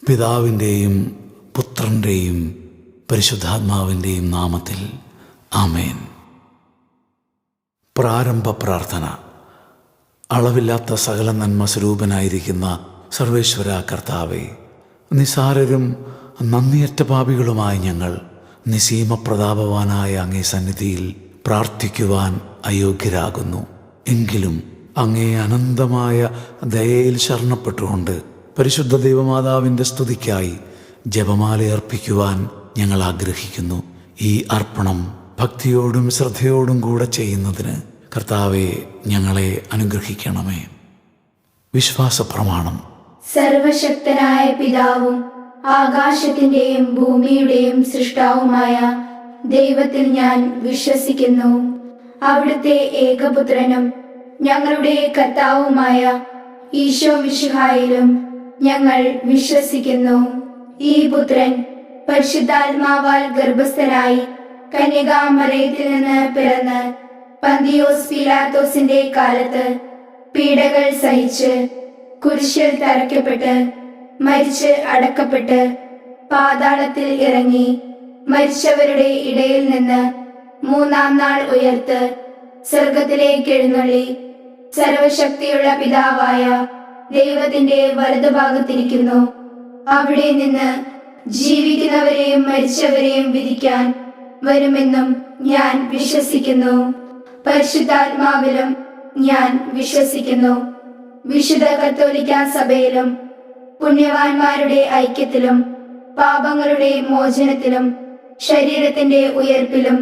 പിതാവിൻ്റെയും പുത്രൻ്റെയും പരിശുദ്ധാത്മാവിൻ്റെയും നാമത്തിൽ ആമേൻ. പ്രാരംഭ പ്രാർത്ഥന. അളവില്ലാത്ത സകല നന്മ സ്വരൂപനായിരിക്കുന്ന സർവേശ്വര കർത്താവേ, നിസാരരും നന്ദിയറ്റ പാപികളുമായ ഞങ്ങൾ നിസീമ പ്രതാപവാനായ അങ്ങേ സന്നിധിയിൽ പ്രാർത്ഥിക്കുവാൻ അയോഗ്യരാകുന്നു. എങ്കിലും അങ്ങേ അനന്തമായ ദയയിൽ ശരണപ്പെട്ടുകൊണ്ട് പരിശുദ്ധ ദൈവമാതാവിൻ്റെ സ്തുതിക്കായി ജപമാല അർപ്പിക്കുവാൻ ഞങ്ങൾ ആഗ്രഹിക്കുന്നു. ഈ അർപ്പണം ഭക്തിയോടും ശ്രദ്ധയോടും കൂടെ ചെയ്യുന്നതിന് കർത്താവെ ഞങ്ങളെ അനുഗ്രഹിക്കണമേ. വിശ്വാസ പ്രമാണം. സർവശക്തനായ പിതാവും ആകാശത്തിന്റെയും ഭൂമിയുടെയും സൃഷ്ടാവുമായ ദൈവത്തിൽ ഞാൻ വിശ്വസിക്കുന്നു. അവിടുത്തെ ഏകപുത്രനും ഞങ്ങളുടെ കർത്താവുമായ ഈശോ മിശിഹായിലും ഞങ്ങൾ വിശ്വസിക്കുന്നു. ഈ പുത്രൻ പരിശുദ്ധാത്മാവാൽ ഗർഭസ്ഥനായി കന്യകാമറിയത്തിൽ നിന്ന് പിറന്ന് പന്തിയോസ് പീലാത്തോസിന്റെ കാലത്ത് പീഡകൾ സഹിച്ച് കുരിശിൽ തറയ്ക്കപ്പെട്ട് മരിച്ച് അടക്കപ്പെട്ട് പാതാളത്തിൽ ഇറങ്ങി മരിച്ചവരുടെ ഇടയിൽ നിന്ന് മൂന്നാം നാൾ ഉയർത്ത് സ്വർഗത്തിലേക്ക് എഴുന്നള്ളി സർവശക്തിയുള്ള പിതാവായ ദൈവത്തിന്റെ വലതുഭാഗത്തിരിക്കുന്നു. അവിടെ നിന്ന് ജീവിക്കുന്നവരെയും മരിച്ചവരെയും വിധിക്കാൻ വരുമെന്നും ഞാൻ വിശ്വസിക്കുന്നു. പരിശുദ്ധാത്മാവിലും ഞാൻ വിശ്വസിക്കുന്നു. വിശുദ്ധ കത്തോലിക്കാ സഭയിലും പുണ്യവാന്മാരുടെ ഐക്യത്തിലും പാപങ്ങളുടെ മോചനത്തിലും ശരീരത്തിന്റെ ഉയർപ്പിലും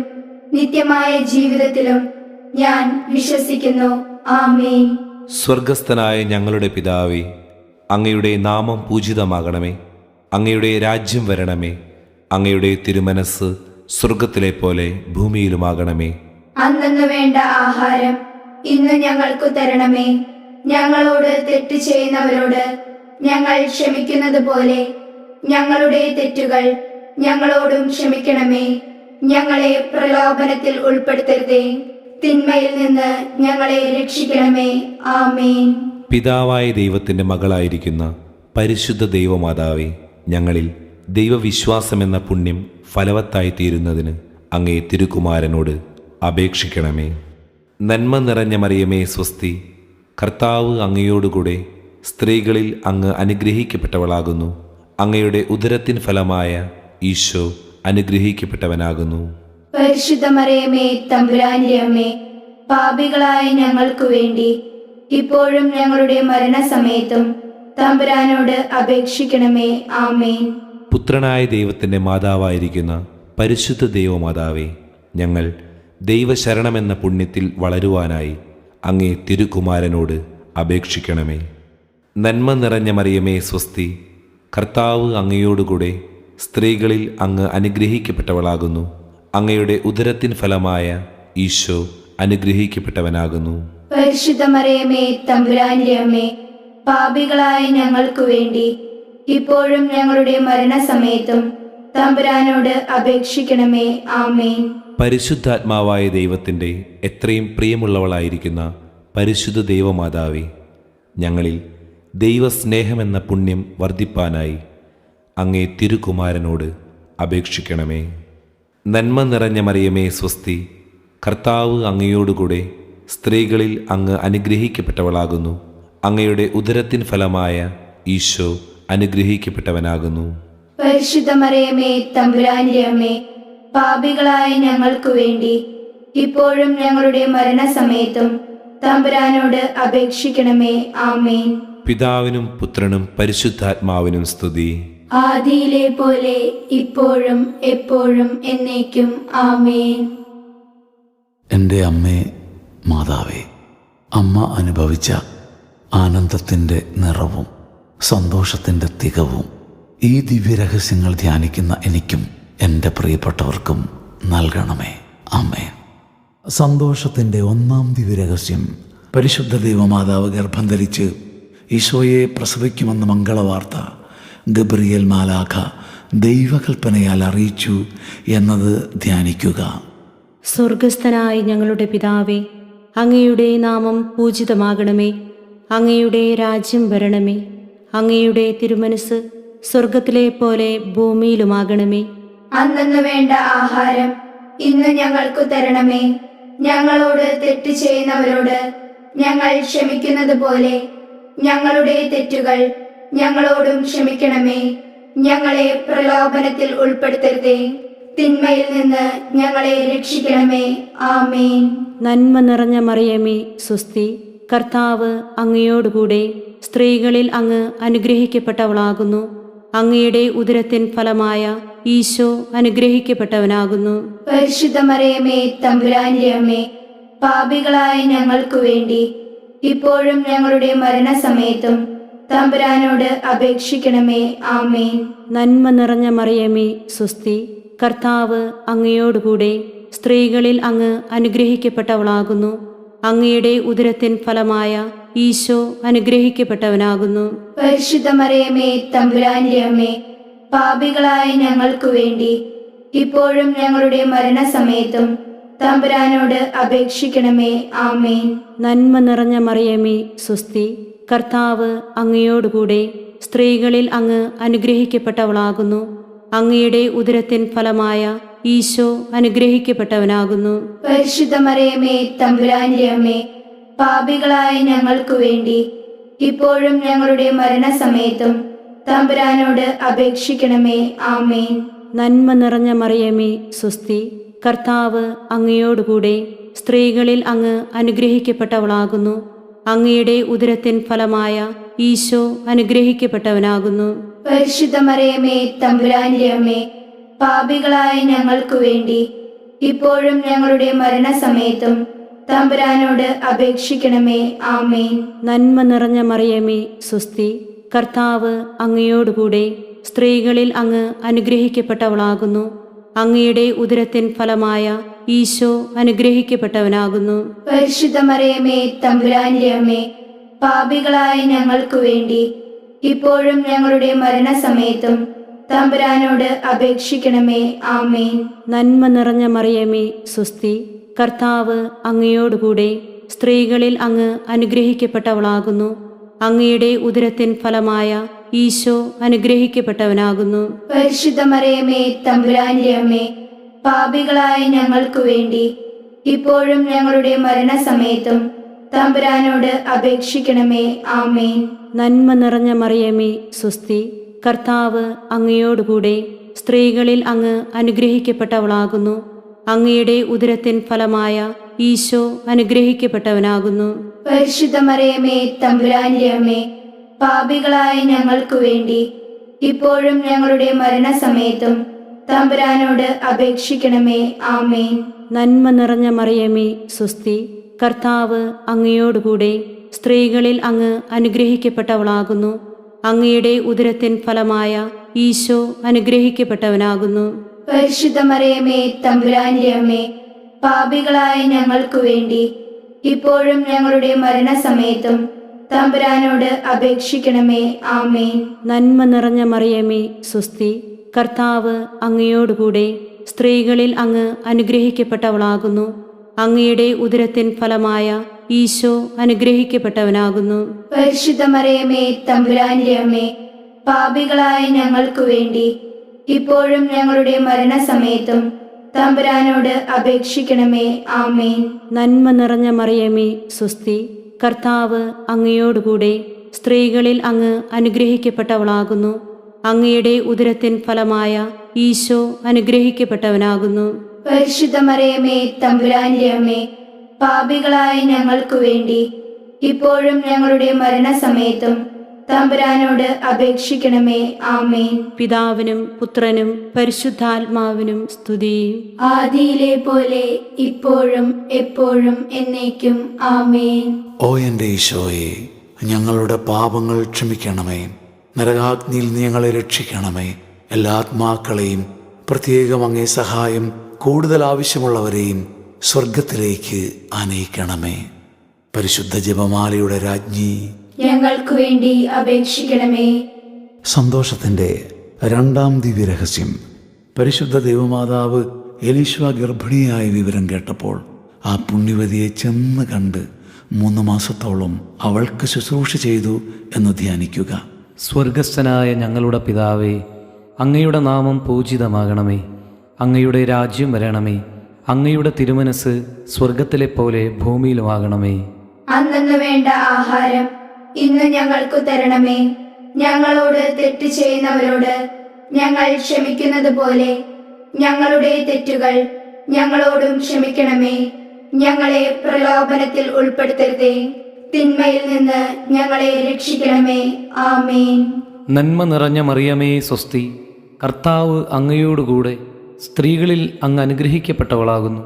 നിത്യമായ ജീവിതത്തിലും ഞാൻ വിശ്വസിക്കുന്നു. ആമേൻ. സ്വർഗസ്ഥനായ ഞങ്ങളുടെ പിതാവേ, അങ്ങയുടെ നാമം പൂജിതമാകണമേ. അങ്ങയുടെ രാജ്യം വരണമേ. അങ്ങയുടെ തിരുമനസ് സ്വർഗത്തിലെ പോലെ ഭൂമിയിലുമാകണമേ. അന്നു വേണ്ട ആഹാരം ഇന്ന് ഞങ്ങൾക്ക് തരണമേ. ഞങ്ങളോട് തെറ്റ് ചെയ്യുന്നവരോട് ഞങ്ങൾ ക്ഷമിക്കുന്നത് പോലെ ഞങ്ങളുടെ തെറ്റുകൾ ഞങ്ങളോടും ക്ഷമിക്കണമേ. ഞങ്ങളെ പ്രലോഭനത്തിൽ ഉൾപ്പെടുത്തരുതേ, തിന്മയിൽ നിന്ന് ഞങ്ങളെ രക്ഷിക്കണമേ. ആമേൻ. പിതാവായ ദൈവത്തിൻ്റെ മകളായിരിക്കുന്ന പരിശുദ്ധ ദൈവമാതാവേ, ഞങ്ങളിൽ ദൈവവിശ്വാസമെന്ന പുണ്യം ഫലവത്തായി തീരുന്നതിന് അങ്ങേ തിരുക്കുമാരനോട് അപേക്ഷിക്കണമേ. നന്മ നിറഞ്ഞ മറിയമേ സ്വസ്തി, കർത്താവ് അങ്ങയോടുകൂടെ സ്ത്രീകളിൽ അങ്ങ് അനുഗ്രഹിക്കപ്പെട്ടവളാകുന്നു. അങ്ങയുടെ ഉദരത്തിൻ ഫലമായ ഈശോ അനുഗ്രഹിക്കപ്പെട്ടവനാകുന്നു. പരിശുദ്ധ മറിയമേ തമ്പുരാന്റെ അമ്മേ, പാപികളായ ഞങ്ങൾക്ക് വേണ്ടി ഇപ്പോഴും ഞങ്ങളുടെ മരണസമയത്തും തമ്പുരാനോട് അപേക്ഷിക്കണമേ. ആമേൻ. പുത്രനായ ദൈവത്തിൻ്റെ മാതാവായിരിക്കുന്ന പരിശുദ്ധ ദൈവമാതാവേ, ഞങ്ങൾ ദൈവശരണമെന്ന പുണ്യത്തിൽ വളരുവാനായി അങ്ങേ തിരുക്കുമാരനോട് അപേക്ഷിക്കണമേ. നന്മ നിറഞ്ഞ മറിയമേ സ്വസ്തി, കർത്താവ് അങ്ങയോടുകൂടെ സ്ത്രീകളിൽ അങ്ങ് അനുഗ്രഹിക്കപ്പെട്ടവളാകുന്നു. അങ്ങയുടെ ഉദരത്തിൻ ഫലമായ ഈശോ അനുഗ്രഹിക്കപ്പെട്ടവനാകുന്നു. പരിശുദ്ധ മറിയമേ തമ്പുരാന്റെ അമ്മേ, പാപികളായ ഞങ്ങൾക്ക് വേണ്ടി ഇപ്പോഴും ഞങ്ങളുടെ മരണസമയത്തും തമ്പുരാനോട് അപേക്ഷിക്കണമേ. ആമേൻ. പരിശുദ്ധാത്മാവായ ദൈവത്തിൻ്റെ എത്രയും പ്രിയമുള്ളവളായിരിക്കുന്ന പരിശുദ്ധ ദൈവമാതാവേ, ഞങ്ങളിൽ ദൈവസ്നേഹമെന്ന പുണ്യം വർദ്ധിപ്പാനായി അങ്ങേ തിരുക്കുമാരനോട് അപേക്ഷിക്കണമേ. നന്മ നിറഞ്ഞ മറിയമേ സ്വസ്തി, കർത്താവ് അങ്ങയോടുകൂടെ സ്ത്രീകളിൽ അങ്ങ് അനുഗ്രഹിക്കപ്പെട്ടവളാകുന്നു. അങ്ങയുടെ ഉദരത്തിൻ ഫലമായ ഈശോ അനുഗ്രഹിക്കപ്പെട്ടവനാകുന്നു. പരിശുദ്ധ മറിയമേ തമ്പുരാന്റെ അമ്മേ, പാപികളായ ഞങ്ങൾക്ക് വേണ്ടി ഇപ്പോഴും ഞങ്ങളുടെ മരണസമയത്തും തമ്പുരാനോട് അപേക്ഷിക്കണമേ. ആമേൻ. പിതാവിനും പുത്രനും പരിശുദ്ധാത്മാവിനും സ്തുതി. ആദിയിലെ പോലെ ഇപ്പോഴും എപ്പോഴും എന്നേക്കും. ആമേൻ. എൻ്റെ അമ്മേ മാതാവേ, അമ്മ അനുഭവിച്ച ആനന്ദത്തിൻ്റെ നിറവും സന്തോഷത്തിൻ്റെ തികവും ഈ ദിവ്യരഹസ്യങ്ങൾ ധ്യാനിക്കുന്ന എനിക്കും എൻ്റെ പ്രിയപ്പെട്ടവർക്കും നൽകണമേ. ആമേൻ. സന്തോഷത്തിൻ്റെ ഒന്നാം ദിവ്യരഹസ്യം, പരിശുദ്ധ ദൈവമാതാവ് ഗർഭം ധരിച്ച് ഈശോയെ പ്രസവിക്കുമെന്ന മംഗളവാർത്ത ഗബ്രിയേൽ മാലാഖ ദൈവകൽപ്പനയാൽ അറിയിച്ചു എന്നത് ധ്യാനിക്കുക. സ്വർഗസ്ഥനായ ഞങ്ങളുടെ പിതാവേ, അങ്ങയുടെ നാമം പൂജിതമാകണമേ. അങ്ങയുടെ രാജ്യം വരണമേ. അങ്ങയുടെ തിരുമനസ് സ്വർഗത്തിലെ പോലെ ഭൂമിയിലുമാകണമേ. അന്നു വേണ്ട ആഹാരം ഇന്ന് ഞങ്ങൾക്കു തരണമേ. ഞങ്ങളോട് തെറ്റ് ചെയ്യുന്നവരോട് ഞങ്ങൾ ക്ഷമിക്കുന്നത് പോലെ ഞങ്ങളുടെ തെറ്റുകൾ ഞങ്ങളോടും ക്ഷമിക്കണമേ. ഞങ്ങളെ പ്രലോഭനത്തിൽ ഉൾപ്പെടുത്തരുതേ, തിന്മയിൽ നിന്ന് ഞങ്ങളെ രക്ഷിക്കണമേ. ആമേൻ. നന്മ നിറഞ്ഞ മറിയമേ, സ്വസ്തി. കർത്താവ് അങ്ങയോടുകൂടെ സ്ത്രീകളിൽ അങ്ങ് അനുഗ്രഹിക്കപ്പെട്ടവളാകുന്നു. അങ്ങയുടെ ഉദരത്തിൻ ഫലമായ ഈശോ അനുഗ്രഹിക്കപ്പെട്ടവനാകുന്നു. പരിശുദ്ധ മറിയമേ, തമ്പുരാന്റെ അമ്മേ, പാപികളായ ഞങ്ങൾക്കു വേണ്ടി ഇപ്പോഴും ഞങ്ങളുടെ മരണസമയത്തും തമ്പുരാനോട് അപേക്ഷിക്കണമേ. ആമേൻ. നന്മ നിറഞ്ഞ മറിയമേ, സ്വസ്തി. കർത്താവ് അങ്ങയോടുകൂടെ സ്ത്രീകളിൽ അങ്ങ് അനുഗ്രഹിക്കപ്പെട്ടവളാകുന്നു. അങ്ങയുടെ ഉദരത്തിൻ ഫലമായ ഈശോ അനുഗ്രഹിക്കപ്പെട്ടവനാകുന്നു. പരിശുദ്ധ മറിയമേ, തമ്പുരാന്റെ അമ്മേ, പാപികളായ ഞങ്ങൾക്കു വേണ്ടി ഇപ്പോഴും ഞങ്ങളുടെ മരണസമയത്തും തമ്പുരാനോട് അപേക്ഷിക്കണമേ. ആമേൻ. നന്മ നിറഞ്ഞ മറിയമേ, സ്വസ്തി. കർത്താവ് അങ്ങയോടുകൂടെ സ്ത്രീകളിൽ അങ്ങ് അനുഗ്രഹിക്കപ്പെട്ടവളാകുന്നു. അങ്ങയുടെ ഉദരത്തിൻ ഫലമായ ഈശോ അനുഗ്രഹിക്കപ്പെട്ടവനാകുന്നു. പരിശുദ്ധ മറിയമേ, തമ്പുരാന്റെ അമ്മേ, പാപികളായ ഞങ്ങൾക്കു വേണ്ടി ഇപ്പോഴും ഞങ്ങളുടെ മരണസമയത്തും തമ്പുരാനോട് അപേക്ഷിക്കണമേ. ആമേൻ. നന്മ നിറഞ്ഞ മറിയമേ, സ്വസ്തി. കർത്താവ് അങ്ങയോടുകൂടെ സ്ത്രീകളിൽ അങ്ങ് അനുഗ്രഹിക്കപ്പെട്ടവളാകുന്നു. അങ്ങയുടെ ഉദരത്തിൻ ഫലമായ ഈശോ അനുഗ്രഹിക്കപ്പെട്ടവനാകുന്നു. പരിശുദ്ധ മറിയമേ, തമ്പുരാന്റെ അമ്മേ, പാപികളായ ഞങ്ങൾക്കു വേണ്ടി ഇപ്പോഴും ഞങ്ങളുടെ മരണസമയത്തും തമ്പുരാനോട് അപേക്ഷിക്കണമേ. ആമേൻ. നന്മ നിറഞ്ഞ മറിയമേ, സ്വസ്തി. കർത്താവ് അങ്ങയോടുകൂടെ സ്ത്രീകളിൽ അങ്ങ് അനുഗ്രഹിക്കപ്പെട്ടവളാകുന്നു. അങ്ങയുടെ ഉദരത്തിൻ ഫലമായ ഈശോ അനുഗ്രഹിക്കപ്പെട്ടവനാകുന്നു. പരിശുദ്ധ മറിയമേ, തമ്പുരാന്റെ അമ്മേ, പാപികളായ ഞങ്ങൾക്കു വേണ്ടി ഇപ്പോഴും ഞങ്ങളുടെ മരണസമയത്തും തമ്പുരാനോട് അപേക്ഷിക്കണമേ. ആമേൻ. നന്മ നിറഞ്ഞ മറിയമേ, സ്വസ്തി. കർത്താവ് അങ്ങയോടുകൂടെ സ്ത്രീകളിൽ അങ്ങ് അനുഗ്രഹിക്കപ്പെട്ടവളാകുന്നു. അങ്ങയുടെ ഉദരത്തിൻ ഫലമായ ഈശോ അനുഗ്രഹിക്കപ്പെട്ടവനാകുന്നു. പരിശുദ്ധ മറിയമേ, തമ്പുരാന്റെ അമ്മേ, പാപികളായ ഞങ്ങൾക്കു വേണ്ടി ഇപ്പോഴും ഞങ്ങളുടെ മരണസമയത്തും തമ്പുരാനോട് അപേക്ഷിക്കണമേ. ആമേൻ. നന്മ നിറഞ്ഞ മറിയമേ, സ്വസ്തി. കർത്താവ് അങ്ങയോടുകൂടെ സ്ത്രീകളിൽ അങ്ങ് അനുഗ്രഹിക്കപ്പെട്ടവളാകുന്നു. അങ്ങയുടെ ഉദരത്തിൻ ഫലമായ ഈശോ അനുഗ്രഹിക്കപ്പെട്ടവനാകുന്നു. പരിശുദ്ധ മറിയമേ, തമ്പുരാന്റെ അമ്മേ, പാപികളായ ഞങ്ങൾക്കു വേണ്ടി ഇപ്പോഴും ഞങ്ങളുടെ മരണസമയത്തും തമ്പുരാനോട് അപേക്ഷിക്കണമേ. ആമേൻ. നന്മ നിറഞ്ഞ മറിയമേ, സ്വസ്തി. കർത്താവ് അങ്ങയോടുകൂടെ സ്ത്രീകളിൽ അങ്ങ് അനുഗ്രഹിക്കപ്പെട്ടവളാകുന്നു. അങ്ങയുടെ ഉദരത്തിൻ ഫലമായ ഈശോ അനുഗ്രഹിക്കപ്പെട്ടവനാകുന്നു. പരിശുദ്ധ മറിയമേ, തമ്പുരാന്റെ അമ്മേ, പാപികളായ ഞങ്ങൾക്കു വേണ്ടി ഇപ്പോഴും ഞങ്ങളുടെ മരണസമയത്തും തമ്പുരാനോട് അപേക്ഷിക്കണമേ. ആമേൻ. നന്മ നിറഞ്ഞ മറിയമേ, സ്വസ്തി. കർത്താവ് അങ്ങയോടുകൂടെ സ്ത്രീകളിൽ അങ്ങ് അനുഗ്രഹിക്കപ്പെട്ടവളാകുന്നു. അങ്ങയുടെ ഉദരത്തിൻ ഫലമായ ഈശോ അനുഗ്രഹിക്കപ്പെട്ടവനാകുന്നു. പരിശുദ്ധ മറിയമേ, തമ്പുരാന്റെ അമ്മേ, പാപികളായ ഞങ്ങൾക്കു വേണ്ടി ഇപ്പോഴും ഞങ്ങളുടെ മരണസമയത്തും തമ്പുരാനോട് അപേക്ഷിക്കണമേ. ആമേൻ. നന്മ നിറഞ്ഞ മറിയമേ, സ്വസ്തി. കർത്താവ് അങ്ങയോടുകൂടെ സ്ത്രീകളിൽ അങ്ങ് അനുഗ്രഹിക്കപ്പെട്ടവളാകുന്നു. അങ്ങയുടെ ഉദരത്തിൻ ഫലമായ ഈശോ അനുഗ്രഹിക്കപ്പെട്ടവനാകുന്നു. പരിശുദ്ധ മറിയമേ, തമ്പുരാന്റെ അമ്മേ, പാപികളായ ഞങ്ങൾക്കു വേണ്ടി ഇപ്പോഴും ഞങ്ങളുടെ മരണസമയത്തും തമ്പുരാനോട് അപേക്ഷിക്കണമേ. ആമേൻ. പിതാവിനും പുത്രനും പരിശുദ്ധാത്മാവിനും സ്തുതി. ആദിയിലെ പോലെ ഇപ്പോഴും എപ്പോഴും എന്നേക്കും. ആമേൻ. ഓ എൻ്റെ ഈശോയെ, ഞങ്ങളുടെ പാപങ്ങൾ ക്ഷമിക്കണമേ. നരകാഗ്നിയിൽ നീ ഞങ്ങളെ രക്ഷിക്കണമേ. എല്ലാ ആത്മാക്കളെയും, പ്രത്യേകം അങ്ങേ സഹായം കൂടുതൽ ആവശ്യമുള്ളവരെയും സ്വർഗത്തിലേക്ക് ആനയിക്കണമേ. പരിശുദ്ധ ജപമാലയുടെ രാജ്ഞി, ഞങ്ങൾക്കു വേണ്ടി അപേക്ഷിക്കണമേ. സന്തോഷത്തിൻ്റെ രണ്ടാം ദിവ്യരഹസ്യം. പരിശുദ്ധ ദൈവമാതാവ് എലീശ ഗർഭിണിയായ വിവരം കേട്ടപ്പോൾ ആ പുണ്യവതിയെ ചെന്ന് കണ്ട് 3 മാസത്തോളം അവൾക്ക് ശുശ്രൂഷ ചെയ്തു എന്ന് ധ്യാനിക്കുക. സ്വർഗസ്ഥനായ ഞങ്ങളുടെ പിതാവേ, അങ്ങയുടെ നാമം പൂജിതമാകണമേ. അങ്ങയുടെ രാജ്യം വരണമേ. അങ്ങയുടെ തിരുമനസ് സ്വർഗത്തിലെ പോലെ ഭൂമിയിലുമാകണമേ. അന്നു വേണ്ട ആഹാരം ഇന്ന് ഞങ്ങൾക്ക് തരണമേ. ഞങ്ങളോട് തെറ്റ് ചെയ്യുന്നവരോട് ഞങ്ങൾ ക്ഷമിക്കുന്നത് പോലെ ഞങ്ങളുടെ തെറ്റുകൾ ഞങ്ങളോടും ക്ഷമിക്കണമേ. ഞങ്ങളെ പ്രലോഭനത്തിൽ ഉൾപ്പെടുത്തരുതേ, തിന്മയിൽ നിന്ന് ഞങ്ങളെ രക്ഷിക്കണമേ. ആമേൻ. നന്മ നിറഞ്ഞ മറിയമേ, സ്വസ്തി. കർത്താവ് അങ്ങയോടുകൂടെ സ്ത്രീകളിൽ അങ്ങ് അനുഗ്രഹിക്കപ്പെട്ടവളാകുന്നു.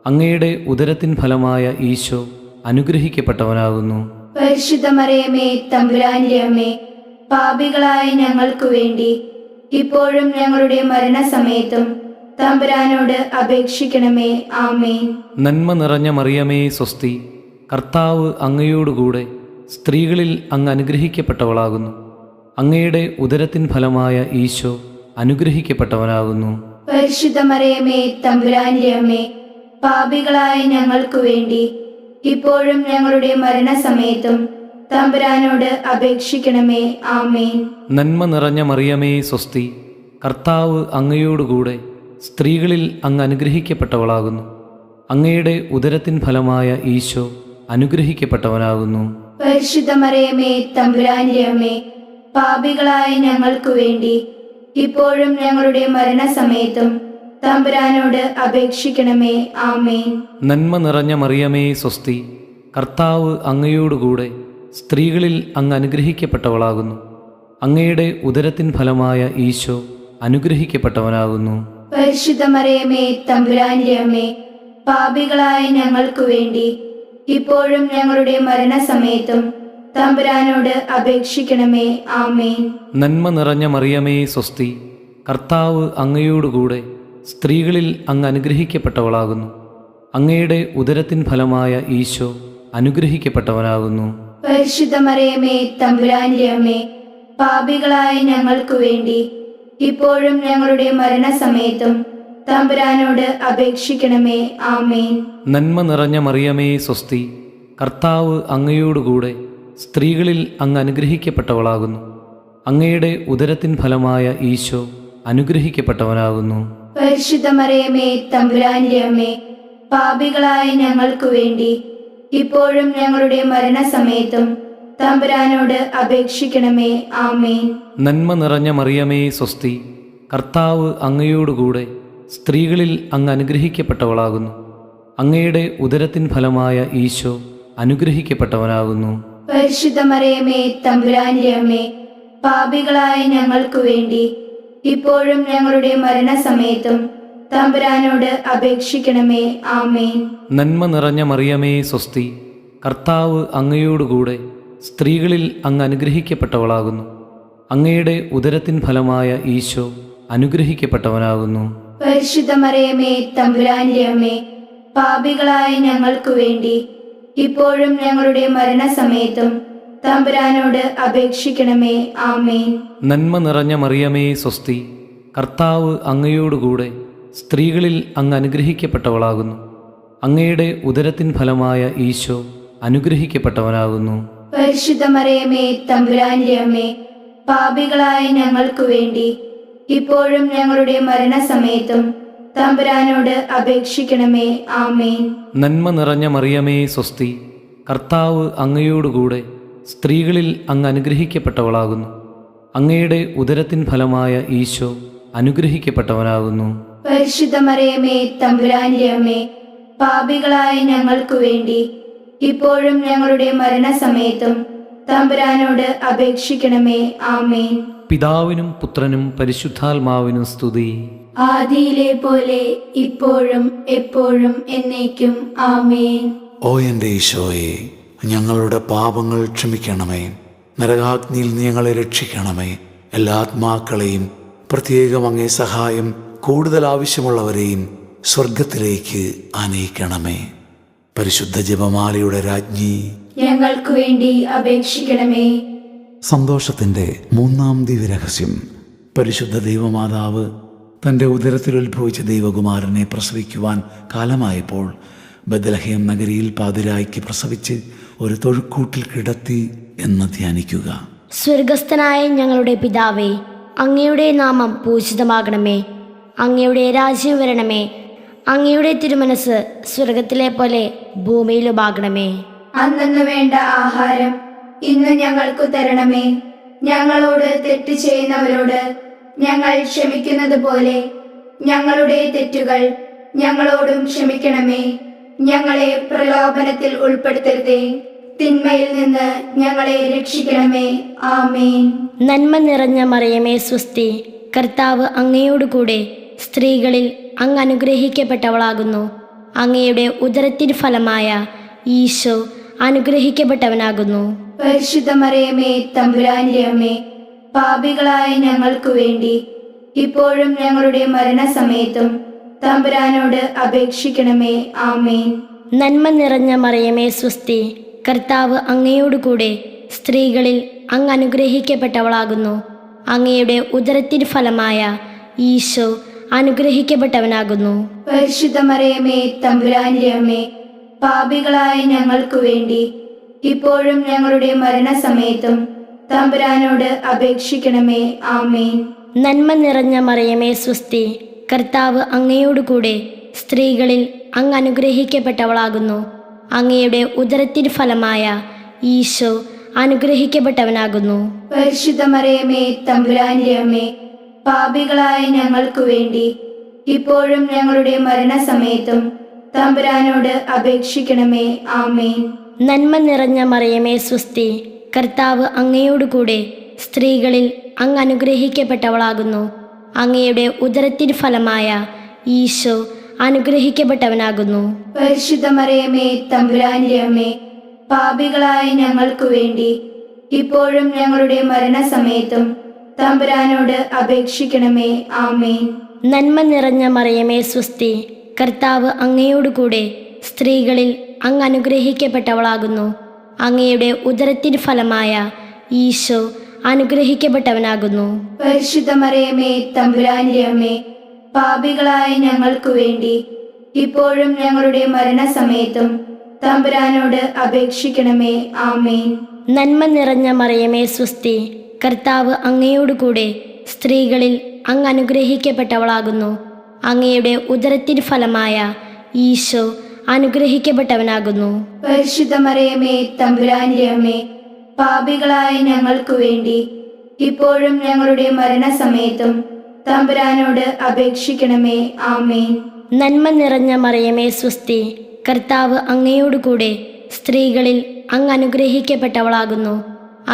അങ്ങയുടെ ഉദരത്തിൻ ഫലമായ ഈശോ അനുഗ്രഹിക്കപ്പെട്ടവനാകുന്നു. പരിശുദ്ധ മറിയമേ, തമ്പുരാന്റെ അമ്മേ, പാപികളായ ഞങ്ങൾക്ക് വേണ്ടി ഇപ്പോഴും ഞങ്ങളുടെ മരണസമയത്തും തമ്പുരാനോട് അപേക്ഷിക്കണമേ. ആമേൻ. നന്മ നിറഞ്ഞ മറിയമേ, സ്വസ്തി. കർത്താവ് അങ്ങയോടുകൂടെ സ്ത്രീകളിൽ അങ്ങ് അനുഗ്രഹിക്കപ്പെട്ടവളാകുന്നു. അങ്ങയുടെ ഉദരത്തിൻ ഫലമായ ഈശോ അനുഗ്രഹിക്കപ്പെട്ടവനാകുന്നു. പരിശുദ്ധ മറിയമേ, തമ്പുരാന്റെ അമ്മേ, പാപികളായ ഞങ്ങൾക്ക് വേണ്ടി ഇപ്പോഴും ഞങ്ങളുടെ മരണസമയത്തും തമ്പുരാനോട് അപേക്ഷിക്കണമേ. ആമേൻ. നന്മ നിറഞ്ഞ മറിയമേ, സ്വസ്തി. കർത്താവ് അങ്ങയോടുകൂടെ സ്ത്രീകളിൽ അങ്ങ് അനുഗ്രഹിക്കപ്പെട്ടവളാകുന്നു. അങ്ങയുടെ ഉദരത്തിൻ ഫലമായ ഈശോ അനുഗ്രഹിക്കപ്പെട്ടവനാകുന്നു. പരിശുദ്ധ മറിയമേ, തമ്പുരാന്റെ അമ്മേ, പാപികളായ ഞങ്ങൾക്ക് വേണ്ടി ഇപ്പോഴും ഞങ്ങളുടെ മരണസമയത്തും തമ്പുരാനോട് അപേക്ഷിക്കണമേ. ആമേൻ. നന്മ നിറഞ്ഞ മറിയമേ, സ്വസ്തി. കർത്താവ് അങ്ങയോടുകൂടെ സ്ത്രീകളിൽ അങ്ങ് അനുഗ്രഹിക്കപ്പെട്ടവളാകുന്നു. അങ്ങയുടെ ഉദരത്തിൻ ഫലമായ ഈശോ അനുഗ്രഹിക്കപ്പെട്ടവനാകുന്നു. പരിശുദ്ധ മറിയമേ, തമ്പുരാന്റെ അമ്മേ, പാപികളായ ഞങ്ങൾക്ക് വേണ്ടി ഇപ്പോഴും ഞങ്ങളുടെ മരണസമയത്തും തമ്പുരാനോട് അപേക്ഷിക്കണമേ. ആമേൻ. നന്മ നിറഞ്ഞ മറിയമേ, സ്വസ്തി. കർത്താവ് അങ്ങയോടുകൂടെ സ്ത്രീകളിൽ അങ്ങ് അനുഗ്രഹിക്കപ്പെട്ടവളാകുന്നു. അങ്ങയുടെ ഉദരത്തിൻ ഫലമായ ഈശോ അനുഗ്രഹിക്കപ്പെട്ടവനാകുന്നു. പരിശുദ്ധ മറിയമേ, തമ്പുരാന്റെ അമ്മേ, പാപികളായ ഞങ്ങൾക്ക് വേണ്ടി ഇപ്പോഴും ഞങ്ങളുടെ മരണസമയത്തും തമ്പുരാനോട് അപേക്ഷിക്കണമേ. ആമേൻ. നന്മ നിറഞ്ഞ മറിയമേ, സ്വസ്തി. കർത്താവ് അങ്ങയോടുകൂടെ സ്ത്രീകളിൽ അങ്ങ് അനുഗ്രഹിക്കപ്പെട്ടവളാകുന്നു. അങ്ങയുടെ ഉദരത്തിൻ ഫലമായ ഈശോ അനുഗ്രഹിക്കപ്പെട്ടവനാകുന്നു. പരിശുദ്ധ മറിയമേ, തമ്പുരാന്റെ അമ്മേ, പാപികളായ ഞങ്ങൾക്ക് വേണ്ടി ഇപ്പോഴും ഞങ്ങളുടെ മരണസമയത്തും തമ്പുരാനോട് അപേക്ഷിക്കണമേ. ആമേൻ. നന്മ നിറഞ്ഞ മറിയമേ, സ്വസ്തി. കർത്താവ് അങ്ങയോടുകൂടെ സ്ത്രീകളിൽ അങ്ങ് അനുഗ്രഹിക്കപ്പെട്ടവളാകുന്നു. അങ്ങയുടെ ഉദരത്തിൻ ഫലമായ ഈശോ അനുഗ്രഹിക്കപ്പെട്ടവനാകുന്നു. പരിശുദ്ധ മറിയമേ, തമ്പുരാന്റെ അമ്മേ, പാപികളായ ഞങ്ങൾക്ക് വേണ്ടി ഇപ്പോഴും ഞങ്ങളുടെ മരണസമയത്തും തമ്പുരാനോട് അപേക്ഷിക്കണമേ. ആമേൻ. നന്മ നിറഞ്ഞ മറിയമേ, സ്വസ്തി. കർത്താവ് അങ്ങയോടുകൂടെ സ്ത്രീകളിൽ അങ്ങ് അനുഗ്രഹിക്കപ്പെട്ടവളാകുന്നു. അങ്ങയുടെ ഉദരത്തിൻ ഫലമായ ഈശോ അനുഗ്രഹിക്കപ്പെട്ടവനാകുന്നു. പരിശുദ്ധ മറിയമേ, തമ്പുരാന്റെ അമ്മേ, പാപികളായ ഞങ്ങൾക്ക് വേണ്ടി ഇപ്പോഴും ഞങ്ങളുടെ മരണസമയത്തും തമ്പുരാനോട് അപേക്ഷിക്കണമേ. ആമേൻ. നന്മ നിറഞ്ഞ മറിയമേ, സ്വസ്തി. കർത്താവ് അങ്ങയോടുകൂടെ സ്ത്രീകളിൽ അങ്ങ് അനുഗ്രഹിക്കപ്പെട്ടവളാകുന്നു. അങ്ങയുടെ ഉദരത്തിൻ ഫലമായ ഈശോ അനുഗ്രഹിക്കപ്പെട്ടവനാകുന്നു. പരിശുദ്ധ മറിയമേ, തമ്പുരാന്റെ അമ്മേ, പാപികളായ ഞങ്ങൾക്ക് വേണ്ടി ഇപ്പോഴും ഞങ്ങളുടെ മരണസമയത്തും തമ്പുരാനോട് അപേക്ഷിക്കണമേ. ആമേൻ. നന്മ നിറഞ്ഞ മറിയമേ, സ്വസ്തി. കർത്താവ് അങ്ങയോടുകൂടെ സ്ത്രീകളിൽ അങ്ങ് അനുഗ്രഹിക്കപ്പെട്ടവളാകുന്നു. അങ്ങയുടെ ഉദരത്തിൻ ഫലമായ ഈശോ അനുഗ്രഹിക്കപ്പെട്ടവനാകുന്നു. പരിശുദ്ധ മറിയമേ, തമ്പുരാന്റെ അമ്മേ, പാപികളായ ഞങ്ങൾക്ക് വേണ്ടി ഇപ്പോഴും ഞങ്ങളുടെ മരണസമയത്തും തമ്പുരാനോട് അപേക്ഷിക്കണമേ. ആമേൻ. പിതാവിനും പുത്രനും പരിശുദ്ധാത്മാവിനും സ്തുതി. ആദിയിലെ പോലെ ഇപ്പോഴും എപ്പോഴും എന്നേക്കും. ആമേൻ. ഓ എൻ്റെ ഈശോയെ, ഞങ്ങളുടെ പാപങ്ങൾ ക്ഷമിക്കണമേ. നരകാഗ്നിയിൽ നീ ഞങ്ങളെ രക്ഷിക്കണമേ. എല്ലാ ആത്മാക്കളെയും, പ്രത്യേകം അങ്ങേ സഹായം കൂടുതൽ ആവശ്യമുള്ളവരെയും സ്വർഗത്തിലേക്ക് ആനയിക്കണമേ. പരിശുദ്ധ ജപമാലയുടെ രാജ്ഞി, ഞങ്ങൾക്ക് വേണ്ടി അപേക്ഷിക്കണമേ. സന്തോഷത്തിൻ്റെ മൂന്നാം ദിവ്യരഹസ്യം. പരിശുദ്ധ ദൈവമാതാവ് തൻ്റെ ഉദരത്തിൽ ഉത്ഭവിച്ച ദൈവകുമാരനെ പ്രസവിക്കുവാൻ കാലമായപ്പോൾ ബത്ലഹേം നഗരിയിൽ പാതിരായ്ക്ക് പ്രസവിച്ച് ഒരു തൊഴുക്കൂട്ടിൽ കിടത്തി എന്ന് ധ്യാനിക്കുക. സ്വർഗസ്ഥനായ ഞങ്ങളുടെ പിതാവേ, അങ്ങയുടെ നാമം പൂജിതമാകണമേ. അങ്ങയുടെ രാജ്യം വരണമേ. അങ്ങയുടെ തിരുമനസ് സ്വർഗത്തിലെ പോലെ ഭൂമിയിലുമാകണമേ. അന്നു വേണ്ട ആഹാരം ഇന്ന് ഞങ്ങൾക്ക് തരണമേ. ഞങ്ങളോട് തെറ്റ് ചെയ്യുന്നവരോട് ഞങ്ങൾ ക്ഷമിക്കുന്നത് പോലെ ഞങ്ങളുടെ തെറ്റുകൾ ഞങ്ങളോടും ക്ഷമിക്കണമേ. ഞങ്ങളെ പ്രലോഭനത്തിൽ ഉൾപ്പെടുത്തരുതേ, തിന്മയിൽ നിന്ന് ഞങ്ങളെ രക്ഷിക്കണമേ. ആമേൻ. നന്മ നിറഞ്ഞ മറിയമേ സ്വസ്തി, കർത്താവ് അങ്ങയോടുകൂടെ സ്ത്രീകളിൽ അങ്ങ് അനുഗ്രഹിക്കപ്പെട്ടവളാകുന്നു. അങ്ങയുടെ ഉദരത്തിൻ ഫലമായ ഈശോ അനുഗ്രഹിക്കപ്പെട്ടവനാകുന്നു. പരിശുദ്ധ മറിയമേ തമ്പുരാന്റെ അമ്മേ, പാപികളായ ഞങ്ങൾക്ക് വേണ്ടി ഇപ്പോഴും ഞങ്ങളുടെ മരണസമയത്തും തമ്പുരാനോട് അപേക്ഷിക്കണമേ. ആമേൻ. നന്മ നിറഞ്ഞ മറിയമേ സ്വസ്തി, കർത്താവ് അങ്ങയോടുകൂടെ സ്ത്രീകളിൽ അങ്ങ് അനുഗ്രഹിക്കപ്പെട്ടവളാകുന്നു. അങ്ങയുടെ ഉദരത്തിൻ ഫലമായ ഈശോ അനുഗ്രഹിക്കപ്പെട്ടവനാകുന്നു. പരിശുദ്ധ മറിയമേ തമ്പുരാന്റെ അമ്മേ, പാപികളായ ഞങ്ങൾക്ക് വേണ്ടി ഇപ്പോഴും ഞങ്ങളുടെ മരണസമയത്തും തമ്പുരാനോട് അപേക്ഷിക്കണമേ. ആമേൻ. നന്മ നിറഞ്ഞ മറിയമേ സ്വസ്തി, കർത്താവ് അങ്ങയോടുകൂടെ സ്ത്രീകളിൽ അങ്ങ് അനുഗ്രഹിക്കപ്പെട്ടവളാകുന്നു. അങ്ങയുടെ ഉദരത്തിൻ ഫലമായ ഈശോ അനുഗ്രഹിക്കപ്പെട്ടവനാകുന്നു. പരിശുദ്ധ മറിയമേ തമ്പുരാന്റെ അമ്മേ, പാപികളായ ഞങ്ങൾക്ക് വേണ്ടി ഇപ്പോഴും ഞങ്ങളുടെ മരണസമയത്തും തമ്പുരാനോട് അപേക്ഷിക്കണമേ. ആമേൻ. നന്മ നിറഞ്ഞ മറിയമേ സ്വസ്തി, കർത്താവ് അങ്ങയോടുകൂടെ സ്ത്രീകളിൽ അങ്ങ് അനുഗ്രഹിക്കപ്പെട്ടവളാകുന്നു. അങ്ങയുടെ ഉദരത്തിൻ ഫലമായ ഈശോ അനുഗ്രഹിക്കപ്പെട്ടവനാകുന്നു. പരിശുദ്ധ മറിയമേ തമ്പുരാന്റെ അമ്മേ, പാപികളായ ഞങ്ങൾക്ക് വേണ്ടി ഇപ്പോഴും ഞങ്ങളുടെ മരണസമയത്തും തമ്പുരാനോട് അപേക്ഷിക്കണമേ. ആമേൻ. നന്മ നിറഞ്ഞ മറിയമേ സ്വസ്തി, കർത്താവ് അങ്ങയോടുകൂടെ സ്ത്രീകളിൽ അങ്ങ് അനുഗ്രഹിക്കപ്പെട്ടവളാകുന്നു. അങ്ങയുടെ ഉദരത്തിൻ ഫലമായ ഈശോ അനുഗ്രഹിക്കപ്പെട്ടവനാകുന്നു. പരിശുദ്ധ മറിയമേ തമ്പുരാന്റെ അമ്മേ, പാപികളായ ഞങ്ങൾക്ക് വേണ്ടി ഇപ്പോഴും ഞങ്ങളുടെ മരണസമയത്തും തമ്പുരാനോട് അപേക്ഷിക്കണമേ. ആമേൻ. നന്മ നിറഞ്ഞ മറിയമേ സ്വസ്തി, കർത്താവ് അങ്ങയോടുകൂടെ സ്ത്രീകളിൽ അങ്ങ് അനുഗ്രഹിക്കപ്പെട്ടവളാകുന്നു. അങ്ങയുടെ ഉദരത്തിൻ ഫലമായ ഈശോ അനുഗ്രഹിക്കപ്പെട്ടവനാകുന്നു. പരിശുദ്ധ മറിയമേ തമ്പുരാന്റെ അമ്മേ, പാപികളായ ഞങ്ങൾക്ക് വേണ്ടി ഇപ്പോഴും ഞങ്ങളുടെ മരണസമയത്തും തമ്പുരാനോട് അപേക്ഷിക്കണമേ. ആമേൻ. നന്മ നിറഞ്ഞ മറിയമേ സ്വസ്തി, കർത്താവ് അങ്ങയോടുകൂടെ സ്ത്രീകളിൽ അങ്ങ് അനുഗ്രഹിക്കപ്പെട്ടവളാകുന്നു.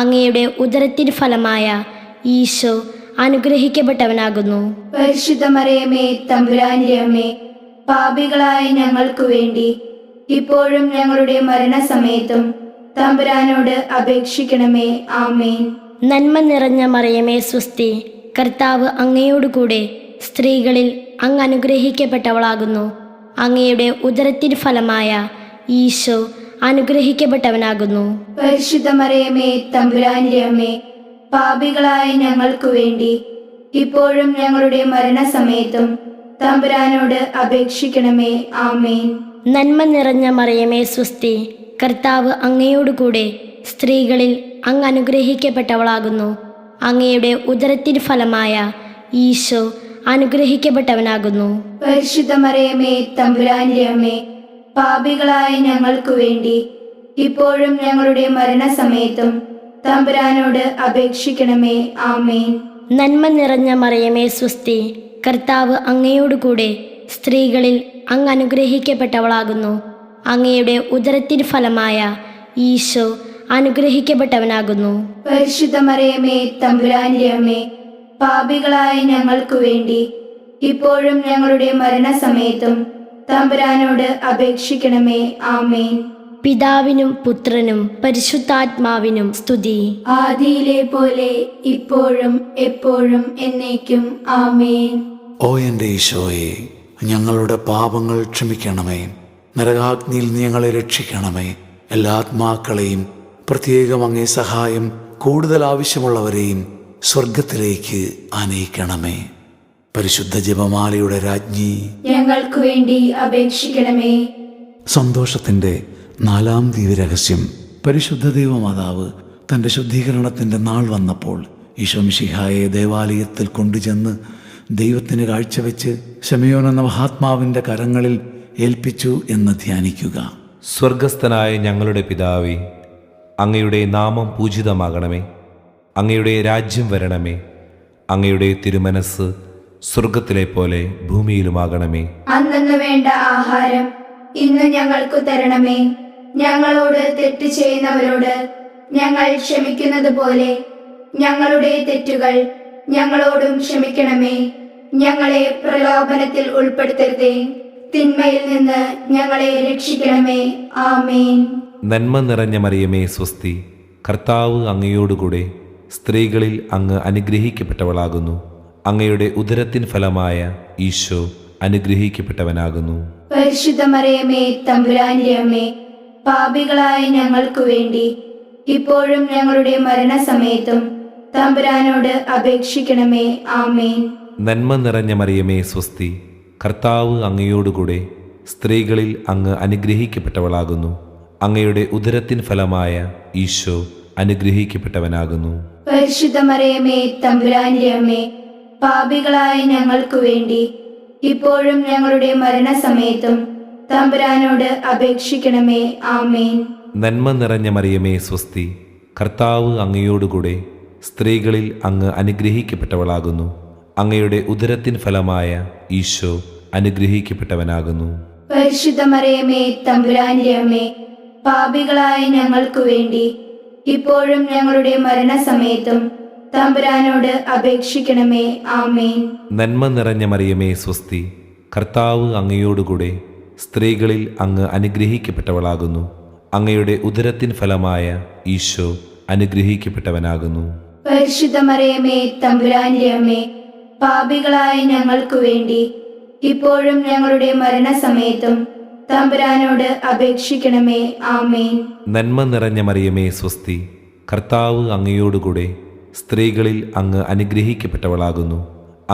അങ്ങയുടെ ഉദരത്തിൻ ഫലമായ ഈശോ അനുഗ്രഹിക്കപ്പെട്ടവനാകുന്നു. പരിശുദ്ധ മറിയമേ തമ്പുരാന്റെ അമ്മേ, പാപികളായ ഞങ്ങൾക്ക് വേണ്ടി ഇപ്പോഴും ഞങ്ങളുടെ മരണസമയത്തും തമ്പുരാനോട് അപേക്ഷിക്കണമേ. ആമേൻ. നന്മ നിറഞ്ഞ മറിയമേ സ്വസ്തി, കർത്താവ് അങ്ങയോടുകൂടെ സ്ത്രീകളിൽ അങ്ങ് അനുഗ്രഹിക്കപ്പെട്ടവളാകുന്നു. അങ്ങയുടെ ഉദരത്തിൻ ഫലമായ ഈശോ അനുഗ്രഹിക്കപ്പെട്ടവനാകുന്നു. പരിശുദ്ധ മറിയമേ തമ്പുരാന്റെ അമ്മേ, പാപികളായ ഞങ്ങൾക്ക് വേണ്ടി ഇപ്പോഴും ഞങ്ങളുടെ മരണസമയത്തും തമ്പുരാനോട് അപേക്ഷിക്കണമേ. ആമേൻ. നന്മ നിറഞ്ഞ മറിയമേ സ്വസ്തി, കർത്താവ് അങ്ങയോടുകൂടെ സ്ത്രീകളിൽ അങ്ങ് അനുഗ്രഹിക്കപ്പെട്ടവളാകുന്നു. അങ്ങയുടെ ഉദരത്തിൻ ഫലമായ ഈശോ അനുഗ്രഹിക്കപ്പെട്ടവനാകുന്നു. പരിശുദ്ധ മറിയമേ തമ്പുരാന്റെ അമ്മേ, പാപികളായ ഞങ്ങൾക്ക് വേണ്ടി ഇപ്പോഴും ഞങ്ങളുടെ മരണസമയത്തും തമ്പുരാനോട് അപേക്ഷിക്കണമേ. ആമേൻ. നന്മ നിറഞ്ഞ മറിയമേ സ്വസ്തി, കർത്താവ് അങ്ങയോടുകൂടെ സ്ത്രീകളിൽ അങ്ങ് അനുഗ്രഹിക്കപ്പെട്ടവളാകുന്നു. അങ്ങയുടെ ഉദരത്തിൻ ഫലമായ ഈശോ അനുഗ്രഹിക്കപ്പെട്ടവനാകുന്നു. പരിശുദ്ധ മറിയമേ തമ്പുരാന്റെ അമ്മേ, പാപികളായ ഞങ്ങൾക്ക് വേണ്ടി ഇപ്പോഴും ഞങ്ങളുടെ മരണസമയത്തും തമ്പുരാനോട് അപേക്ഷിക്കണമേ. ആമേൻ. പിതാവിനും പുത്രനും പരിശുദ്ധാത്മാവിനും സ്തുതി. ആദിയിലെ പോലെ ഇപ്പോഴും എപ്പോഴും എന്നേക്കും. ആമേൻ. ഓ എൻ്റെ ഈശോയെ, ഞങ്ങളുടെ പാപങ്ങൾ ക്ഷമിക്കണമേ. നരകാഗ്നിയിൽ നീ ഞങ്ങളെ രക്ഷിക്കണമേ. എല്ലാ ആത്മാക്കളെയും, പ്രത്യേകം അങ്ങേ സഹായം കൂടുതൽ ആവശ്യമുള്ളവരെയും സ്വർഗത്തിലേക്ക് ആനയിക്കണമേ. പരിശുദ്ധ ജപമാലയുടെ രാജ്ഞി, ഞങ്ങൾക്ക് വേണ്ടി അപേക്ഷിക്കണമേ. സന്തോഷത്തിൻ്റെ 4-ാം ദിവ്യരഹസ്യം. പരിശുദ്ധ ദൈവമാതാവ് തൻ്റെ ശുദ്ധീകരണത്തിൻ്റെ നാൾ വന്നപ്പോൾ ഈശോ മിശിഹായെ ദേവാലയത്തിൽ കൊണ്ടുചെന്ന് ദൈവത്തിന് കാഴ്ചവെച്ച് ശമയോൻ എന്ന മഹാത്മാവിൻ്റെ കരങ്ങളിൽ ഏൽപ്പിച്ചു എന്ന് ധ്യാനിക്കുക. സ്വർഗസ്ഥനായ ഞങ്ങളുടെ പിതാവേ, അങ്ങയുടെ നാമം പൂജിതമാകണമേ. അങ്ങയുടെ രാജ്യം വരണമേ. അങ്ങയുടെ തിരുമനസ് സ്വർഗത്തിലെ പോലെ ഭൂമിയിലുമാകണമേ. അന്നു വേണ്ട ആഹാരം ഇന്ന് ഞങ്ങൾക്കു തരണമേ. ഞങ്ങളോട് തെറ്റ് ചെയ്യുന്നവരോട് ഞങ്ങൾ ക്ഷമിക്കുന്നത് പോലെ ഞങ്ങളുടെ തെറ്റുകൾ ഞങ്ങളോടും ക്ഷമിക്കണമേ. ഞങ്ങളെ പ്രലോഭനത്തിൽ ഉൾപ്പെടുത്തരുതേ, തിന്മയിൽ നിന്ന് ഞങ്ങളെ രക്ഷിക്കണമേ. ആമേൻ. നന്മ നിറഞ്ഞ മറിയമേ സ്വസ്തി, കർത്താവ് അങ്ങയോടുകൂടെ സ്ത്രീകളിൽ അങ്ങ് അനുഗ്രഹിക്കപ്പെട്ടവളാകുന്നു. അങ്ങയുടെ ഉദരത്തിൻ ഫലമായ ഈശോ അനുഗ്രഹിക്കപ്പെട്ടവനാകുന്നു. പരിശുദ്ധ മറിയമേ തമ്പുരാന്റെ അമ്മേ, പാപികളായ ഞങ്ങൾക്കു വേണ്ടി ഇപ്പോഴും ഞങ്ങളുടെ മരണസമയത്തും തമ്പുരാനോട് അപേക്ഷിക്കണമേ. ആമേൻ. നന്മ നിറഞ്ഞ മറിയമേ സ്വസ്തി, കർത്താവ് അങ്ങയോടുകൂടെ സ്ത്രീകളിൽ അങ്ങ് അനുഗ്രഹിക്കപ്പെട്ടവളാകുന്നു. അങ്ങയുടെ ഉദരത്തിൻ ഫലമായ ഈശോ അനുഗ്രഹിക്കപ്പെട്ടവനാകുന്നു. പരിശുദ്ധ മറിയമേ തമ്പുരാന്റെ അമ്മേ, പാപികളായ ഞങ്ങൾക്കു വേണ്ടി ഇപ്പോഴും ഞങ്ങളുടെ മരണസമയത്തും തമ്പുരാനോട് അപേക്ഷിക്കണമേ. ആമേൻ. നന്മ നിറഞ്ഞ മറിയമേ സ്വസ്തി, കർത്താവ് അങ്ങയോടുകൂടെ സ്ത്രീകളിൽ അങ്ങ് അനുഗ്രഹിക്കപ്പെട്ടവളാകുന്നു. അങ്ങയുടെ ഉദരത്തിൻ ഫലമായ ഈശോ അനുഗ്രഹിക്കപ്പെട്ടവനാകുന്നു. പരിശുദ്ധ മറിയമേ തമ്പുരാന്റെ അമ്മേ, പാപികളായ ഞങ്ങൾക്കു വേണ്ടി ഇപ്പോഴും ഞങ്ങളുടെ മരണസമയത്തും തമ്പുരാനോട് അപേക്ഷിക്കണമേ. ആമേൻ. നന്മ നിറഞ്ഞ മറിയമേ സ്വസ്തി, കർത്താവ് അങ്ങയോടുകൂടെ സ്ത്രീകളിൽ അങ്ങ് അനുഗ്രഹിക്കപ്പെട്ടവളാകുന്നു. അങ്ങയുടെ ഉദരത്തിൻ ഫലമായ ഈശോ അനുഗ്രഹിക്കപ്പെട്ടവനാകുന്നു. പരിശുദ്ധ മറിയമേ തമ്പുരാന്റെ അമ്മേ, പാപികളായ ഞങ്ങൾക്കു വേണ്ടി ഇപ്പോഴും ഞങ്ങളുടെ മരണസമയത്തും തമ്പുരാനോട് അപേക്ഷിക്കണമേ. ആമേൻ. നന്മ നിറഞ്ഞ മറിയമേ സ്വസ്തി, കർത്താവ് അങ്ങയോടുകൂടെ സ്ത്രീകളിൽ അങ്ങ് അനുഗ്രഹിക്കപ്പെട്ടവളാകുന്നു.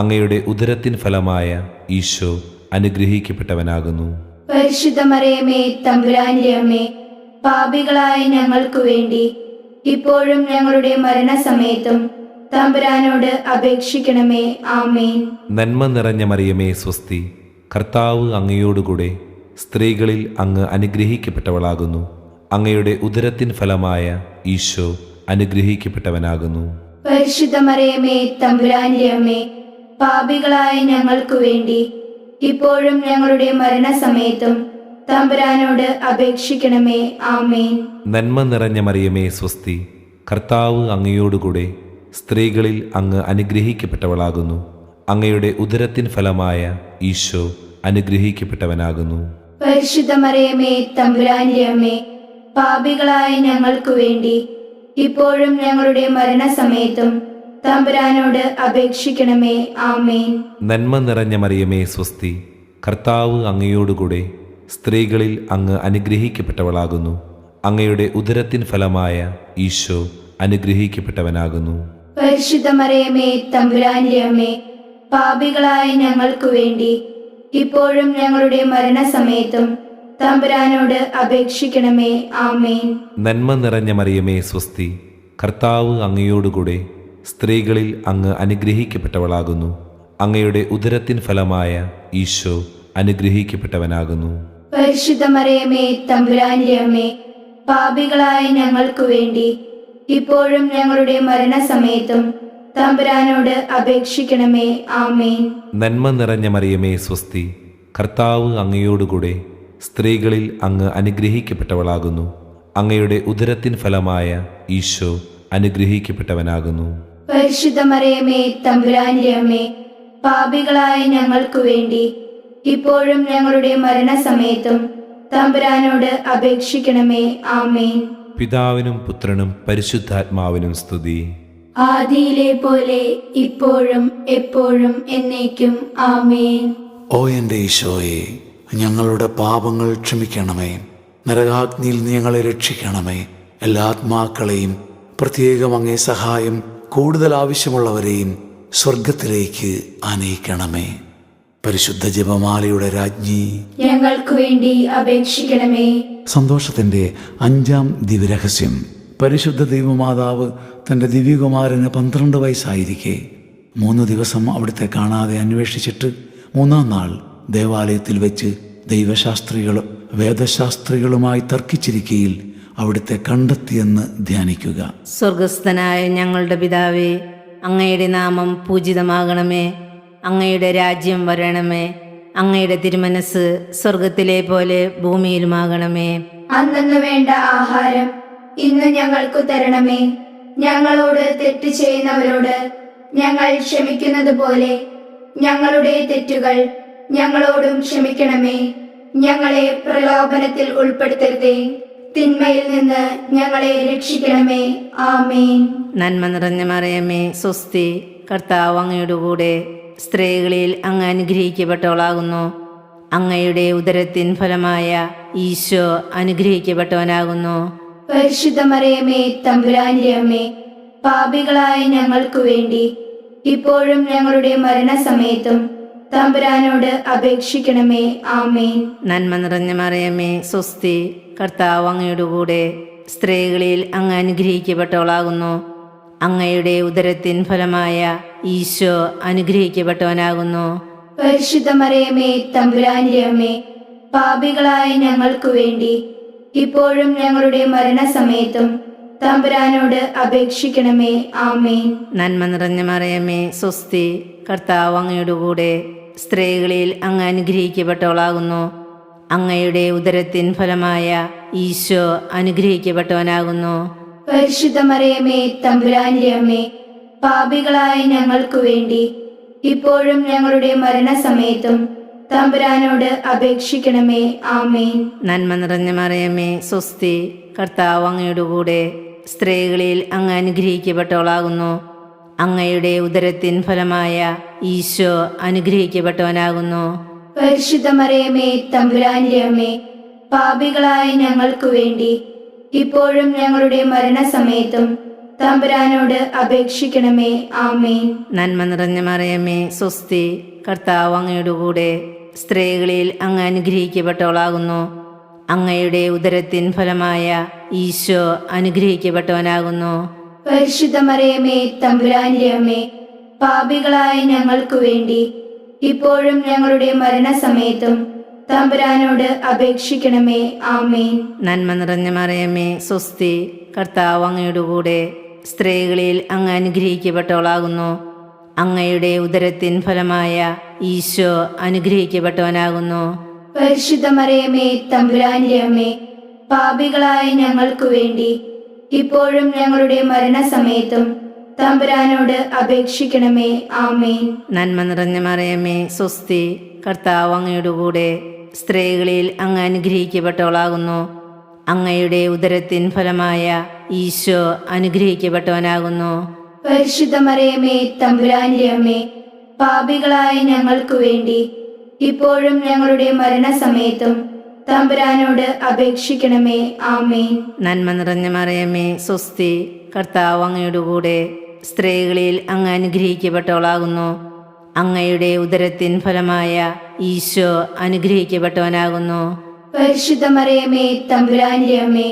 അങ്ങയുടെ ഉദരത്തിൻ ഫലമായ ഈശോ അനുഗ്രഹിക്കപ്പെട്ടവനാകുന്നു. പരിശുദ്ധ മറിയമേ തമ്പുരാന്റെ അമ്മേ, പാപികളായ ഞങ്ങൾക്കു വേണ്ടി ഇപ്പോഴും ഞങ്ങളുടെ മരണസമയത്തും തമ്പുരാനോട് അപേക്ഷിക്കണമേ. ആമേൻ. നന്മ നിറഞ്ഞ മറിയമേ സ്വസ്തി, കർത്താവ് അങ്ങയോടുകൂടെ സ്ത്രീകളിൽ അങ്ങ് അനുഗ്രഹിക്കപ്പെട്ടവളാകുന്നു. അങ്ങയുടെ ഉദരത്തിൻ ഫലമായ ഈശോ അനുഗ്രഹിക്കപ്പെട്ടവനാകുന്നു. പരിശുദ്ധ മറിയമേ തമ്പുരാന്റെ അമ്മേ, പാപികളായ ഞങ്ങൾക്കു വേണ്ടി ഇപ്പോഴും ഞങ്ങളുടെ മരണസമയത്തും തമ്പുരാനോട് അപേക്ഷിക്കണമേ. ആമേൻ. നന്മ നിറഞ്ഞ മറിയമേ സ്വസ്തി, കർത്താവ് അങ്ങയോടുകൂടെ സ്ത്രീകളിൽ അങ്ങ് അനുഗ്രഹിക്കപ്പെട്ടവളാകുന്നു. അങ്ങയുടെ ഉദരത്തിൻ ഫലമായ ഈശോ അനുഗ്രഹിക്കപ്പെട്ടവനാകുന്നു. പരിശുദ്ധ മറിയമേ തമ്പുരാന്റെ അമ്മേ, പാപികളായ ഞങ്ങൾക്കു വേണ്ടി ഇപ്പോഴും ഞങ്ങളുടെ മരണസമയത്തും തമ്പുരാനോട് അപേക്ഷിക്കണമേ. ആമേൻ. നന്മ നിറഞ്ഞ മറിയമേ സ്വസ്തി, കർത്താവ് അങ്ങയോടുകൂടെ സ്ത്രീകളിൽ അങ്ങ് അനുഗ്രഹിക്കപ്പെട്ടവളാകുന്നു. അങ്ങയുടെ ഉദരത്തിൻ ഫലമായ ഈശോ അനുഗ്രഹിക്കപ്പെട്ടവനാകുന്നു. പരിശുദ്ധ മറിയമേ തമ്പുരാന്റെ അമ്മേ, പാപികളായ ഞങ്ങൾക്കു വേണ്ടി ഇപ്പോഴും ഞങ്ങളുടെ മരണസമയത്തും തമ്പുരാനോട് അപേക്ഷിക്കണമേ. ആമേൻ. നന്മ നിറഞ്ഞ മറിയമേ സ്വസ്തി, കർത്താവ് അങ്ങയോടുകൂടെ സ്ത്രീകളിൽ അങ്ങ് അനുഗ്രഹിക്കപ്പെട്ടവളാകുന്നു. അങ്ങയുടെ ഉദരത്തിൻ ഫലമായ ഈശോ അനുഗ്രഹിക്കപ്പെട്ടവനാകുന്നു. പരിശുദ്ധ മറിയമേ തമ്പുരാന്റെ അമ്മേ, പാപികളായ ഞങ്ങൾക്കു വേണ്ടി ഇപ്പോഴും ഞങ്ങളുടെ മരണസമയത്തും തമ്പുരാനോട് അപേക്ഷിക്കണമേ. ആമേൻ. നന്മ നിറഞ്ഞ മറിയമേ സ്വസ്തി, കർത്താവ് അങ്ങയോടുകൂടെ സ്ത്രീകളിൽ അങ്ങ് അനുഗ്രഹിക്കപ്പെട്ടവളാകുന്നു. അങ്ങയുടെ ഉദരത്തിൻ ഫലമായ ഈശോ അനുഗ്രഹിക്കപ്പെട്ടവനാകുന്നു. പരിശുദ്ധ മറിയമേ തമ്പുരാന്റെ അമ്മേ, പാപികളായ ഞങ്ങൾക്കു വേണ്ടി ഇപ്പോഴും ഞങ്ങളുടെ മരണസമയത്തും തമ്പുരാനോട് അപേക്ഷിക്കണമേ. ആമേൻ. പിതാവിനും പുത്രനും പരിശുദ്ധാത്മാവിനും സ്തുതി. ആദിയിലെ പോലെ ഇപ്പോഴും എപ്പോഴും എന്നേക്കും. ആമേൻ. ഓ എൻ്റെ ഈശോയെ, ഞങ്ങളുടെ പാപങ്ങൾ ക്ഷമിക്കണമേ. നരകാഗ്നിയിൽ നീ ഞങ്ങളെ രക്ഷിക്കണമേ. എല്ലാ ആത്മാക്കളെയും, പ്രത്യേകം അങ്ങേ സഹായം കൂടുതൽ ആവശ്യമുള്ളവരെയും സ്വർഗത്തിലേക്ക് ആനയിക്കണമേ. പരിശുദ്ധ ജപമാലയുടെ രാജ്ഞി, ഞങ്ങൾക്കു വേണ്ടി അപേക്ഷിക്കണമേ. സന്തോഷത്തിൻ്റെ 5-ാം ദിവ്യരഹസ്യം. പരിശുദ്ധ ദൈവമാതാവ് തൻ്റെ ദിവ്യകുമാരന് 12 വയസ്സായിരിക്കെ 3 ദിവസം അവിടുത്തെ കാണാതെ അന്വേഷിച്ചിട്ട് 3-ാം നാൾ ദേവാലയത്തിൽ വെച്ച് ദൈവശാസ്ത്രികളും വേദശാസ്ത്രികളുമായി തർക്കിച്ചിരിക്കയിൽ അവിടുത്തെ കണ്ടെത്തിയെന്ന് ധ്യാനിക്കുക. സ്വർഗസ്ഥനായ ഞങ്ങളുടെ പിതാവേ, അങ്ങയുടെ നാമം പൂജിതമാകണമേ. അങ്ങയുടെ രാജ്യം വരണമേ. അങ്ങയുടെ തിരുമനസ് സ്വർഗത്തിലെ പോലെ ഭൂമിയിലുമാകണമേ. അന്നു വേണ്ട ആഹാരം ഇന്ന് ഞങ്ങൾക്കു തരണമേ. ഞങ്ങളോട് തെറ്റ് ചെയ്യുന്നവരോട് ഞങ്ങൾ ക്ഷമിക്കുന്നത് പോലെ ഞങ്ങളുടെ തെറ്റുകൾ ഞങ്ങളോടും ക്ഷമിക്കണമേ. ഞങ്ങളെ പ്രലോഭനത്തിൽ ഉൾപ്പെടുത്തരുതേ, തിന്മയിൽ നിന്ന് ഞങ്ങളെ രക്ഷിക്കണമേ. ആമേൻ. നന്മ നിറഞ്ഞ മറിയമേ, സ്വസ്തി, കർത്താവ് അങ്ങയുടെ കൂടെ, സ്ത്രീകളിൽ അങ്ങ് അനുഗ്രഹിക്കപ്പെട്ടവളാകുന്നു. അങ്ങയുടെ ഉദരത്തിൻ ഫലമായ ഈശോ അനുഗ്രഹിക്കപ്പെട്ടവനാകുന്നു. പരിശുദ്ധ മറിയമേ, തമ്പുരാന്റെ അമ്മേ, പാപികളായ ഞങ്ങൾക്കു വേണ്ടി ഇപ്പോഴും ഞങ്ങളുടെ മരണസമയത്തും തമ്പുരാനോട് അപേക്ഷിക്കണമേ. ആമേൻ. നന്മ നിറഞ്ഞ മറിയമേ, സ്വസ്തി, കർത്താവ് അങ്ങയുടെ കൂടെ, സ്ത്രീകളിൽ അങ്ങ് അനുഗ്രഹിക്കപ്പെട്ടവളാകുന്നു. അങ്ങയുടെ ഉദരത്തിൻ ഫലമായ ഈശോ അനുഗ്രഹിക്കപ്പെട്ടവനാകുന്നു. പരിശുദ്ധ മറിയമേ, തമ്പുരാന്റെ അമ്മേ, പാപികളായ ഞങ്ങൾക്കു വേണ്ടി ഇപ്പോഴും ഞങ്ങളുടെ മരണസമയത്തും തമ്പുരാനോട് അപേക്ഷിക്കണമേ. ആമേൻ. നന്മ നിറഞ്ഞ മറിയമേ, സ്വസ്തി, കർത്താവ് അങ്ങയുടെ കൂടെ, സ്ത്രീകളിൽ അങ്ങ് അനുഗ്രഹിക്കപ്പെട്ടവളാകുന്നു. അങ്ങയുടെ ഉദരത്തിൻ ഫലമായ ഈശോ അനുഗ്രഹിക്കപ്പെട്ടവനാകുന്നു. പരിശുദ്ധ മറിയമേ, തമ്പുരാന്റെ അമ്മേ, പാപികളായ ഞങ്ങൾക്കു വേണ്ടി ഇപ്പോഴും ഞങ്ങളുടെ മരണസമയത്തും തമ്പുരാനോട് അപേക്ഷിക്കണമേ. ആമേൻ. നന്മ നിറഞ്ഞ മറിയമേ, സ്വസ്തി, കർത്താവ് അങ്ങയുടെ കൂടെ, സ്ത്രീകളിൽ അങ്ങ് അനുഗ്രഹിക്കപ്പെട്ടവളാകുന്നു. അങ്ങയുടെ ഉദരത്തിൻ ഫലമായ ഈശോ അനുഗ്രഹിക്കപ്പെട്ടവനാകുന്നു. പരിശുദ്ധ മറിയമേ, തമ്പുരാന്റെ അമ്മേ, പാപികളായ ഞങ്ങൾക്കു വേണ്ടി ഇപ്പോഴും ഞങ്ങളുടെ മരണസമയത്തും തമ്പുരാനോട് അപേക്ഷിക്കണമേ. ആമേൻ. നന്മ നിറഞ്ഞ മറിയമേ, സ്വസ്തി, കർത്താവ് അങ്ങയുടെ കൂടെ, സ്ത്രീകളിൽ അങ്ങ് അനുഗ്രഹിക്കപ്പെട്ടവളാകുന്നു. അങ്ങയുടെ ഉദരത്തിൻ ഫലമായ ഈശോ അനുഗ്രഹിക്കപ്പെട്ടവനാകുന്നു. പരിശുദ്ധ മറിയമേ, തമ്പുരാന്റെ അമ്മേ, പാപികളായ ഞങ്ങൾക്കു വേണ്ടി ഇപ്പോഴും ഞങ്ങളുടെ മരണസമയത്തും തമ്പുരാനോട് അപേക്ഷിക്കണമേ. ആമേൻ. നന്മ നിറഞ്ഞ മറിയമേ, സ്വസ്തി, കർത്താവ് അങ്ങയുടെ കൂടെ, സ്ത്രീകളിൽ അങ്ങ് അനുഗ്രഹിക്കപ്പെട്ടവളാകുന്നു. അങ്ങയുടെ ഉദരത്തിൻ ഫലമായ ഈശോ അനുഗ്രഹിക്കപ്പെട്ടവനാകുന്നു. പരിശുദ്ധ മറിയമേ, തമ്പുരാന്റെ അമ്മേ, പാപികളായ ഞങ്ങൾക്കു വേണ്ടി ഇപ്പോഴും ഞങ്ങളുടെ മരണസമയത്തും തമ്പുരാനോട് അപേക്ഷിക്കണമേ. ആമേൻ. നന്മ നിറഞ്ഞ മറിയമേ, സ്വസ്തി, കർത്താവ് അങ്ങയുടെ കൂടെ, സ്ത്രീകളിൽ അങ്ങ് അനുഗ്രഹിക്കപ്പെട്ടവളാകുന്നു. അങ്ങയുടെ ഉദരത്തിൻ ഫലമായ ഈശോ അനുഗ്രഹിക്കപ്പെട്ടവനാകുന്നു. പരിശുദ്ധ മറിയമേ, തമ്പുരാന്റെ അമ്മേ, പാപികളായ ഞങ്ങൾക്കു വേണ്ടി ഇപ്പോഴും ഞങ്ങളുടെ മരണസമയത്തും തമ്പുരാനോട് അപേക്ഷിക്കണമേ. ആമേൻ. നന്മ നിറഞ്ഞ മറിയമേ, സ്വസ്തി, കർത്താവ് അങ്ങയുടെ കൂടെ, സ്ത്രീകളിൽ അങ്ങ് അനുഗ്രഹിക്കപ്പെട്ടവളാകുന്നു. അങ്ങയുടെ ഉദരത്തിൻ ഫലമായ ഈശോ അനുഗ്രഹിക്കപ്പെട്ടവനാകുന്നു. പരിശുദ്ധ മറിയമേ, തമ്പുരാന്റെ അമ്മേ,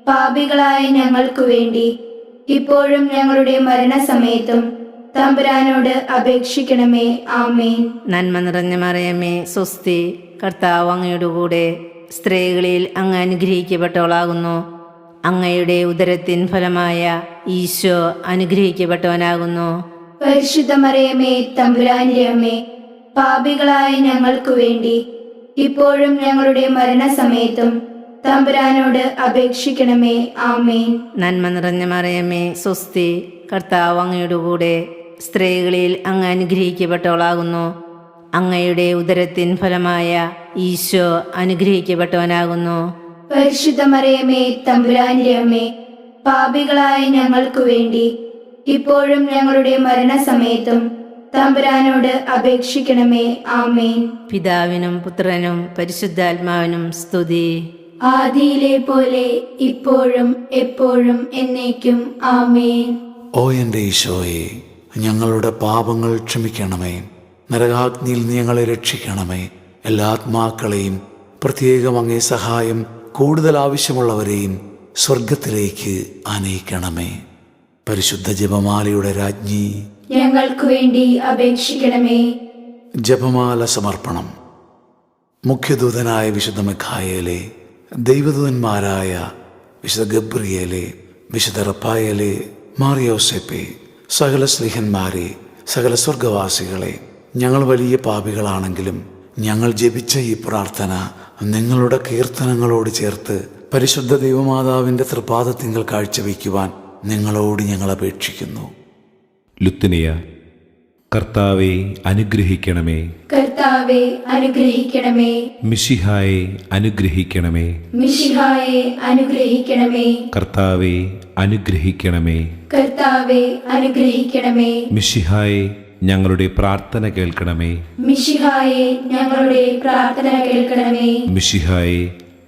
പാപികളായ ഞങ്ങൾക്കു വേണ്ടി ഇപ്പോഴും ഞങ്ങളുടെ മരണസമയത്തും തമ്പുരാനോട് അപേക്ഷിക്കണമേ. ആമേൻ. നന്മ നിറഞ്ഞ മറിയമേ, സ്വസ്തി, കർത്താവ് അങ്ങയുടെ കൂടെ, സ്ത്രീകളിൽ അങ്ങ് അനുഗ്രഹിക്കപ്പെട്ടവളാകുന്നു. അങ്ങയുടെ ഉദരത്തിൻ ഫലമായ ഈശോ അനുഗ്രഹിക്കപ്പെട്ടവനാകുന്നു. പരിശുദ്ധ മറിയമേ, തമ്പുരാന്റെ അമ്മേ, പാപികളായ ഞങ്ങൾക്കു വേണ്ടി ഇപ്പോഴും ഞങ്ങളുടെ മരണസമയത്തും തമ്പുരാനോട് അപേക്ഷിക്കണമേ. ആമേൻ. നന്മ നിറഞ്ഞ മറിയമേ, സ്വസ്തി, കർത്താവ് അങ്ങയുടെ കൂടെ, സ്ത്രീകളിൽ അങ്ങ് അനുഗ്രഹിക്കപ്പെട്ടവളാകുന്നു. അങ്ങയുടെ ഉദരത്തിൻ ഫലമായ ഈശോ അനുഗ്രഹിക്കപ്പെട്ടവനാകുന്നു. പരിശുദ്ധ മറിയമേ, തമ്പുരാന്റെ അമ്മേ, പാപികളായ ഞങ്ങൾക്കു വേണ്ടി ഇപ്പോഴും ഞങ്ങളുടെ മരണസമയത്തും തമ്പുരാനോട് അപേക്ഷിക്കണമേ. ആമേൻ. പിതാവിനും പുത്രനും പരിശുദ്ധാത്മാവിനും സ്തുതി. ആദിയിലെ പോലെ ഇപ്പോഴും എപ്പോഴും എന്നേക്കും. ആമേൻ. ഓ എൻ്റെ ഈശോയെ, ഞങ്ങളുടെ പാപങ്ങൾ ക്ഷമിക്കണമേ. നരകാഗ്നിയിൽ നീ ഞങ്ങളെ രക്ഷിക്കണമേ. എല്ലാ ആത്മാക്കളെയും, പ്രത്യേകം അങ്ങേ സഹായം കൂടുതൽ ആവശ്യമുള്ളവരെയും സ്വർഗത്തിലേക്ക് ആനയിക്കണമേ. പരിശുദ്ധ ജപമാലയുടെ രാജ്ഞി, ഞങ്ങൾക്കു വേണ്ടി അപേക്ഷിക്കണമേ. ജപമാല സമർപ്പണം. മുഖ്യദൂതനായ വിശുദ്ധ മിഖായേലെ, ദൈവദൂതന്മാരായ വിശുദ്ധ ഗബ്രിയേലെ, വിശുദ്ധ റഫായേലെ, മാറിയോസേപ്പെ, സകല സ്ലീഹന്മാരെ, സകല സ്വർഗവാസികളെ, ഞങ്ങൾ വലിയ പാപികളാണെങ്കിലും ഞങ്ങൾ ജപിച്ച ഈ പ്രാർത്ഥന നിങ്ങളുടെ കീർത്തനങ്ങളോട് ചേർത്ത് പരിശുദ്ധ ദൈവമാതാവിൻ്റെ തൃപാദത്തിങ്കൽ കാഴ്ചവെക്കുവാൻ നിങ്ങളോട് ഞങ്ങൾ അപേക്ഷിക്കുന്നു. ലുത്തിനിയ. കർത്താവെ അനുഗ്രഹിക്കണമേ. കർത്താവെ അനുഗ്രഹിക്കണമേ. മിശിഹായെ അനുഗ്രഹിക്കണമേ. മിശിഹായെ അനുഗ്രഹിക്കണമേ. കർത്താവെ അനുഗ്രഹിക്കണമേ. കർത്താവെ അനുഗ്രഹിക്കണമേ. മിശിഹായെ ഞങ്ങളുടെ പ്രാർത്ഥന കേൾക്കണമേ. മിശിഹായെ ഞങ്ങളുടെ പ്രാർത്ഥന കേൾക്കണമേ. മിശിഹായെ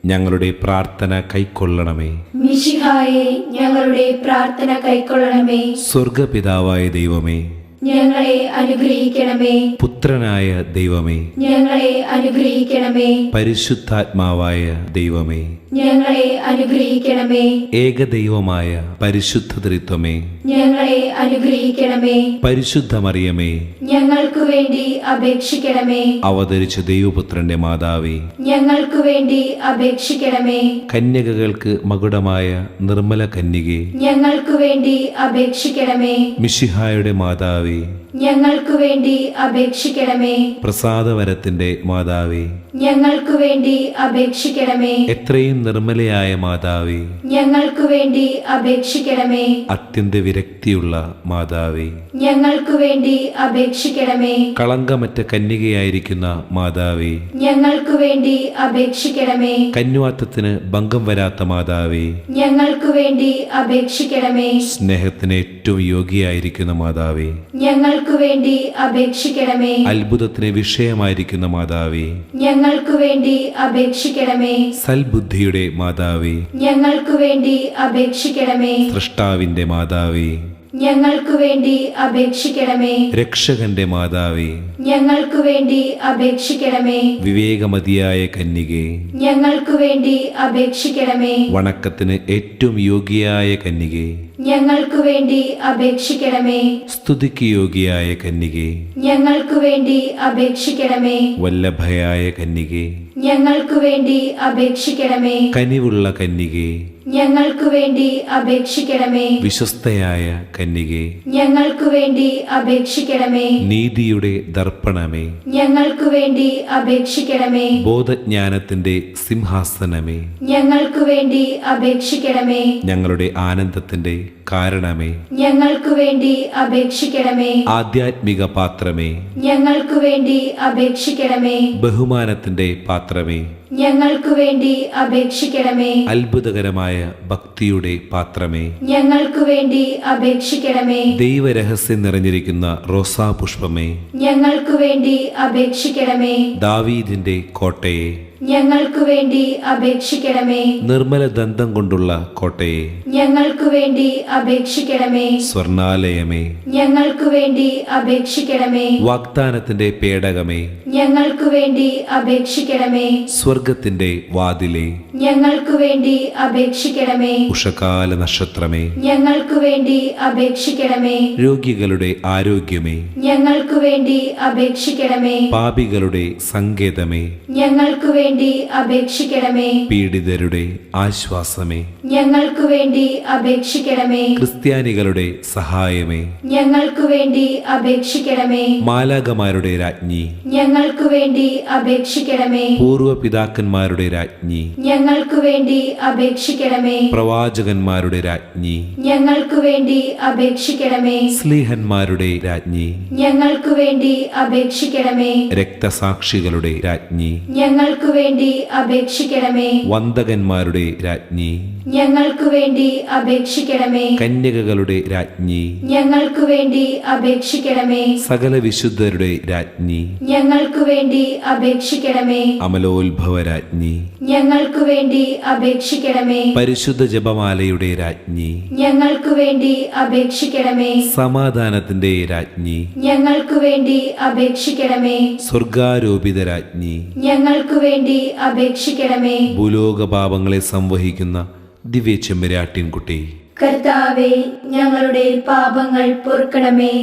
ഞങ്ങളുടെ പ്രാർത്ഥന കൈക്കൊള്ളണമേ. മിശിഹായെ ഞങ്ങളുടെ പ്രാർത്ഥന കൈക്കൊള്ളണമേ. സ്വർഗപിതാവായ ദൈവമേ, ഞങ്ങളെ അനുഗ്രഹിക്കണമേ. പുത്രനായ ദൈവമേ, ഞങ്ങളെ അനുഗ്രഹിക്കണമേ. പരിശുദ്ധാത്മാവായ ദൈവമേ, ഞങ്ങളെ അനുഗ്രഹിക്കണമേ. ഏകദൈവമായ പരിശുദ്ധ ത്രിത്വമേ, ഞങ്ങളെ അനുഗ്രഹിക്കണമേ. പരിശുദ്ധ മറിയമേ, ഞങ്ങൾക്കു വേണ്ടി അപേക്ഷിക്കണമേ. അവതരിച്ച ദൈവപുത്രന്റെ മാതാവേ, ഞങ്ങൾക്കു വേണ്ടി അപേക്ഷിക്കണമേ. കന്യകകൾക്ക് മകുടമായ നിർമ്മല കന്യകേ, ഞങ്ങൾക്കു വേണ്ടി അപേക്ഷിക്കണമേ. മിശിഹായുടെ മാതാവേ, ഞങ്ങൾക്കു വേണ്ടി അപേക്ഷിക്കണമേ. പ്രസാദവരത്തിന്റെ മാതാവേ, ഞങ്ങൾക്കു വേണ്ടി അപേക്ഷിക്കണമേ. എത്രയും നിർമ്മലയായ മാതാവേ, ഞങ്ങൾക്കു വേണ്ടി അപേക്ഷിക്കണമേ. അത്യന്ത വിരക്തിയുള്ള മാതാവേ, ഞങ്ങൾക്കു വേണ്ടി അപേക്ഷിക്കണമേ. കളങ്കമറ്റ കന്യകയായിരിക്കുന്ന മാതാവേ, ഞങ്ങൾക്കു വേണ്ടി അപേക്ഷിക്കണമേ. കന്യാത്വത്തിന് ഭംഗം വരാത്ത മാതാവേ, ഞങ്ങൾക്കു വേണ്ടി അപേക്ഷിക്കണമേ. സ്നേഹത്തിന് ഏറ്റവും യോഗ്യയായിരിക്കുന്ന മാതാവേ, ഞങ്ങൾക്കു വേണ്ടി അപേക്ഷിക്കണമേ. അത്ഭുതത്തിന് വിഷയമായിരിക്കുന്ന മാതാവേ, ഞങ്ങൾക്കു വേണ്ടി അപേക്ഷിക്കണമേ. സൽബുദ്ധിയുടെ മാതാവേ, ഞങ്ങൾക്കു വേണ്ടി അപേക്ഷിക്കണമേ. സൃഷ്ടാവിന്റെ മാതാവേ, ഞങ്ങൾക്കു വേണ്ടി അപേക്ഷിക്കണമേ. രക്ഷകന്റെ മാതാവേ, ഞങ്ങൾക്കു വേണ്ടി അപേക്ഷിക്കണമേ. വിവേകമതിയായ കന്യകേ, ഞങ്ങൾക്കു വേണ്ടി അപേക്ഷിക്കണമേ. വണക്കത്തിന് ഏറ്റവും യോഗ്യയായ കന്യകേ, ഞങ്ങൾക്കു വേണ്ടി അപേക്ഷിക്കണമേ. സ്തുതിക്ക് യോഗ്യയായ കന്യകേ, ഞങ്ങൾക്കു വേണ്ടി അപേക്ഷിക്കണമേ. വല്ലഭയായ കന്യകേ, ഞങ്ങൾക്കു വേണ്ടി അപേക്ഷിക്കണമേ. കനിവുള്ള കന്യകേ, ഞങ്ങൾക്കു വേണ്ടി അപേക്ഷിക്കണമേ. വിശ്വസ്തയായ കന്യകേ, ഞങ്ങൾക്കു വേണ്ടി അപേക്ഷിക്കണമേ. നീതിയുടെ ദർപ്പണമേ, ഞങ്ങൾക്കു വേണ്ടി അപേക്ഷിക്കണമേ. ബോധജ്ഞാനത്തിന്റെ സിംഹാസനമേ, ഞങ്ങൾക്കു വേണ്ടി അപേക്ഷിക്കണമേ. ഞങ്ങളുടെ ആനന്ദത്തിന്റെ കാരണമേ, ഞങ്ങൾക്കു വേണ്ടി അപേക്ഷിക്കണമേ. ആധ്യാത്മിക പാത്രമേ, ഞങ്ങൾക്കു വേണ്ടി അപേക്ഷിക്കണമേ. ബഹുമാനത്തിന്റെ പാത്രമേ, ഞങ്ങൾക്കു വേണ്ടി അപേക്ഷിക്കണമേ. അത്ഭുതകരമായ ഭക്തിയുടെ പാത്രമേ, ഞങ്ങൾക്കു വേണ്ടി അപേക്ഷിക്കണമേ. ദൈവരഹസ്യം നിറഞ്ഞിരിക്കുന്ന റോസാപുഷ്പമേ, ഞങ്ങൾക്കു വേണ്ടി അപേക്ഷിക്കണമേ. ദാവീദിന്റെ കോട്ടയെ, ഞങ്ങൾക്കു വേണ്ടി അപേക്ഷിക്കണമേ. നിർമ്മല ദന്തം കൊണ്ടുള്ള കോട്ടയെ, ഞങ്ങൾക്കു വേണ്ടി അപേക്ഷിക്കണമേ. സ്വർണാലയമേ, ഞങ്ങൾക്കു വേണ്ടി അപേക്ഷിക്കണമേ. വാഗ്ദാനത്തിന്റെ പേടകമേ, ഞങ്ങൾക്കു വേണ്ടി അപേക്ഷിക്കണമേ. സ്വർഗത്തിന്റെ വാതിലേ, ഞങ്ങൾക്കു വേണ്ടി അപേക്ഷിക്കണമേ. ഉഷകാല നക്ഷത്രമേ, ഞങ്ങൾക്കു വേണ്ടി അപേക്ഷിക്കണമേ. രോഗികളുടെ ആരോഗ്യമേ, ഞങ്ങൾക്കു വേണ്ടി അപേക്ഷിക്കണമേ. പാപികളുടെ സങ്കേതമേ, ഞങ്ങൾക്കു വേണ്ടി അപേക്ഷിക്കണമേ. പീഡിതരുടെ ആശ്വാസമേ, ഞങ്ങൾക്കു വേണ്ടി അപേക്ഷിക്കണമേ. ക്രിസ്ത്യാനികളുടെ സഹായമേ, ഞങ്ങൾക്കു വേണ്ടി അപേക്ഷിക്കണമേ. മാലാകമാരുടെ രാജ്ഞി, ഞങ്ങൾക്കു വേണ്ടി അപേക്ഷിക്കണമേ. പൂർവ്വ പിതാക്കന്മാരുടെ രാജ്ഞി, ഞങ്ങൾക്കു വേണ്ടി അപേക്ഷിക്കണമേ. പ്രവാചകന്മാരുടെ രാജ്ഞി, ഞങ്ങൾക്കു വേണ്ടി അപേക്ഷിക്കണമേ. സ്ലീഹന്മാരുടെ രാജ്ഞി, ഞങ്ങൾക്കു വേണ്ടി അപേക്ഷിക്കണമേ. രക്തസാക്ഷികളുടെ രാജ്ഞി, ഞങ്ങൾക്കു വേണ്ടി അപേക്ഷിക്കണമേ. വന്ദകന്മാരുടെ രാജ്ഞി, ഞങ്ങൾക്കു വേണ്ടി അപേക്ഷിക്കണമേ. കന്യകകളുടെ രാജ്ഞി, ഞങ്ങൾക്കു വേണ്ടി അപേക്ഷിക്കണമേ. സകല വിശുദ്ധരുടെ രാജ്ഞി, ഞങ്ങൾക്കു വേണ്ടി അപേക്ഷിക്കണമേ. അമലോത്ഭവ രാജ്ഞി, ഞങ്ങൾക്കു വേണ്ടി അപേക്ഷിക്കണമേ. പരിശുദ്ധ ജപമാലയുടെ രാജ്ഞി, ഞങ്ങൾക്കു വേണ്ടി അപേക്ഷിക്കണമേ. സമാധാനത്തിന്റെ രാജ്ഞി, ഞങ്ങൾക്കു വേണ്ടി അപേക്ഷിക്കണമേ. സ്വർഗാരോപിത രാജ്ഞി, ഞങ്ങൾക്കു വേണ്ടി അപേക്ഷിക്കണമേ. ഭൂലോക പാപങ്ങളെ സംവഹിക്കുന്ന ദിവ്യ ചെമ്മരാട്ടിൻകുട്ടി, കർത്താവെ, ഞങ്ങളുടെ പാപങ്ങൾ പൊറുക്കണമേ.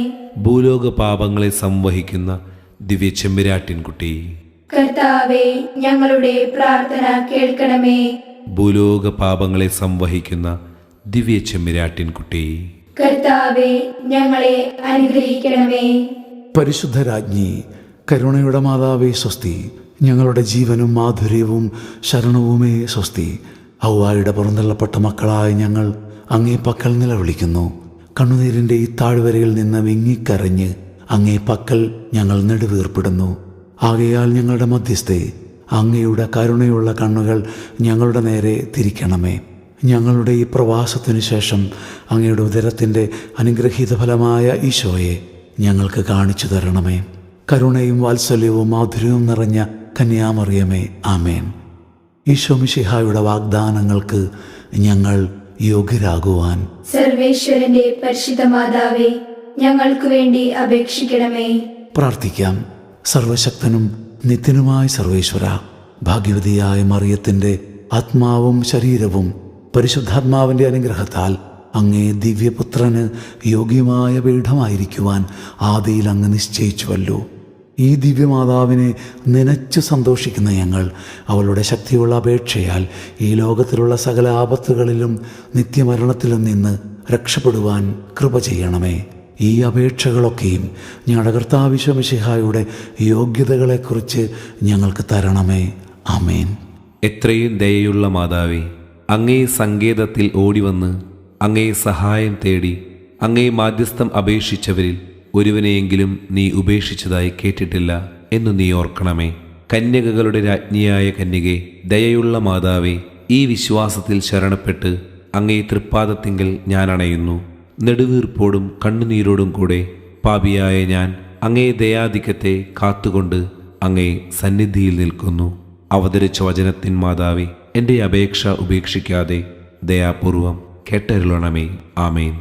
ഭൂലോക പാപങ്ങളെ സംവഹിക്കുന്ന ദിവ്യ ചെമ്മരാട്ടിൻകുട്ടി, കർത്താവെ, ഞങ്ങളുടെ പ്രാർത്ഥന കേൾക്കണമേ. ഭൂലോക പാപങ്ങളെ സംവഹിക്കുന്ന ദിവ്യ ചെമ്മരാട്ടിൻകുട്ടി, കർത്താവെ, ഞങ്ങളെ അനുഗ്രഹിക്കണമേ. പരിശുദ്ധരാജ്ഞി, കരുണയുടെ മാതാവേ സ്വസ്തി. ഞങ്ങളുടെ ജീവനും മാധുര്യവും ശരണവുമേ സ്വസ്തി. ഹൗവായുടെ പുറന്തള്ളപ്പെട്ട മക്കളായ ഞങ്ങൾ അങ്ങേ പക്കൽ നിലവിളിക്കുന്നു. കണ്ണുനീരിൻ്റെ ഈ താഴ്വരയിൽ നിന്ന് വിങ്ങിക്കരഞ്ഞ് അങ്ങേ പക്കൽ ഞങ്ങൾ നെടുവീർപ്പിടുന്നു. ആകയാൽ ഞങ്ങളുടെ മധ്യസ്ഥെ, അങ്ങയുടെ കരുണയുള്ള കണ്ണുകൾ ഞങ്ങളുടെ നേരെ തിരിക്കണമേ. ഞങ്ങളുടെ ഈ പ്രവാസത്തിനു ശേഷം അങ്ങയുടെ ഉദരത്തിൻ്റെ അനുഗ്രഹീത ഫലമായ ഈശോയെ ഞങ്ങൾക്ക് കാണിച്ചു തരണമേ. കരുണയും വാത്സല്യവും മാധുര്യവും നിറഞ്ഞ കന്യാമറിയമേ, ആമേൻ. ഈശോ മിശിഹായുടെ വാഗ്ദാനങ്ങൾക്ക് ഞങ്ങൾ യോഗ്യരാകുവാൻ സർവേശ്വരന്റെ പരിശുദ്ധ മാതാവേ, ഞങ്ങൾക്ക് വേണ്ടി അപേക്ഷിക്കണമേ. പ്രാർത്ഥിക്കാം. സർവശക്തനും നിത്യനുമായ സർവേശ്വര, ഭാഗ്യവതിയായ മറിയത്തിൻ്റെ ആത്മാവും ശരീരവും പരിശുദ്ധാത്മാവിൻ്റെ അനുഗ്രഹത്താൽ അങ്ങേ ദിവ്യപുത്രന് യോഗ്യമായ പീഠമായിരിക്കുവാൻ ആദിയിൽ അങ്ങ് നിശ്ചയിച്ചുവല്ലോ. ഈ ദിവ്യമാതാവിനെ നനച്ചു സന്തോഷിക്കുന്ന ഞങ്ങൾ അവളുടെ ശക്തിയുള്ള അപേക്ഷയാൽ ഈ ലോകത്തിലുള്ള സകല ആപത്തുകളിലും നിത്യമരണത്തിലും നിന്ന് രക്ഷപ്പെടുവാൻ കൃപ ചെയ്യണമേ. ഈ അപേക്ഷകളൊക്കെയും ഞങ്ങളുടെ കർത്താവ് ഈശോ മിശിഹായുടെ യോഗ്യതകളെക്കുറിച്ച് ഞങ്ങൾക്ക് തരണമേ. ആമേൻ. എത്രയും ദയയുള്ള മാതാവേ, അങ്ങേ സങ്കേതത്തിൽ ഓടിവന്ന് അങ്ങേ സഹായം തേടി അങ്ങേ മാധ്യസ്ഥം അപേക്ഷിച്ചവരിൽ ഒരുവനെയെങ്കിലും നീ ഉപേക്ഷിച്ചതായി കേട്ടിട്ടില്ല എന്നു നീ ഓർക്കണമേ. കന്യകകളുടെ രാജ്ഞിയായ കന്യകെ, ദയയുള്ള മാതാവേ, ഈ വിശ്വാസത്തിൽ ശരണപ്പെട്ട് അങ്ങേ തൃപ്പാദത്തിങ്കൽ ഞാൻ അണയുന്നു. നെടുവീർപ്പോടും കണ്ണുനീരോടും കൂടെ പാപിയായ ഞാൻ അങ്ങേ ദയാധിക്യത്തെ കാത്തുകൊണ്ട് അങ്ങേ സന്നിധിയിൽ നിൽക്കുന്നു. അവതരിച്ച വചനത്തിൻ മാതാവേ, എൻ്റെ അപേക്ഷ ഉപേക്ഷിക്കാതെ ദയാപൂർവം കേട്ടരുളണമേ. ആമേൻ.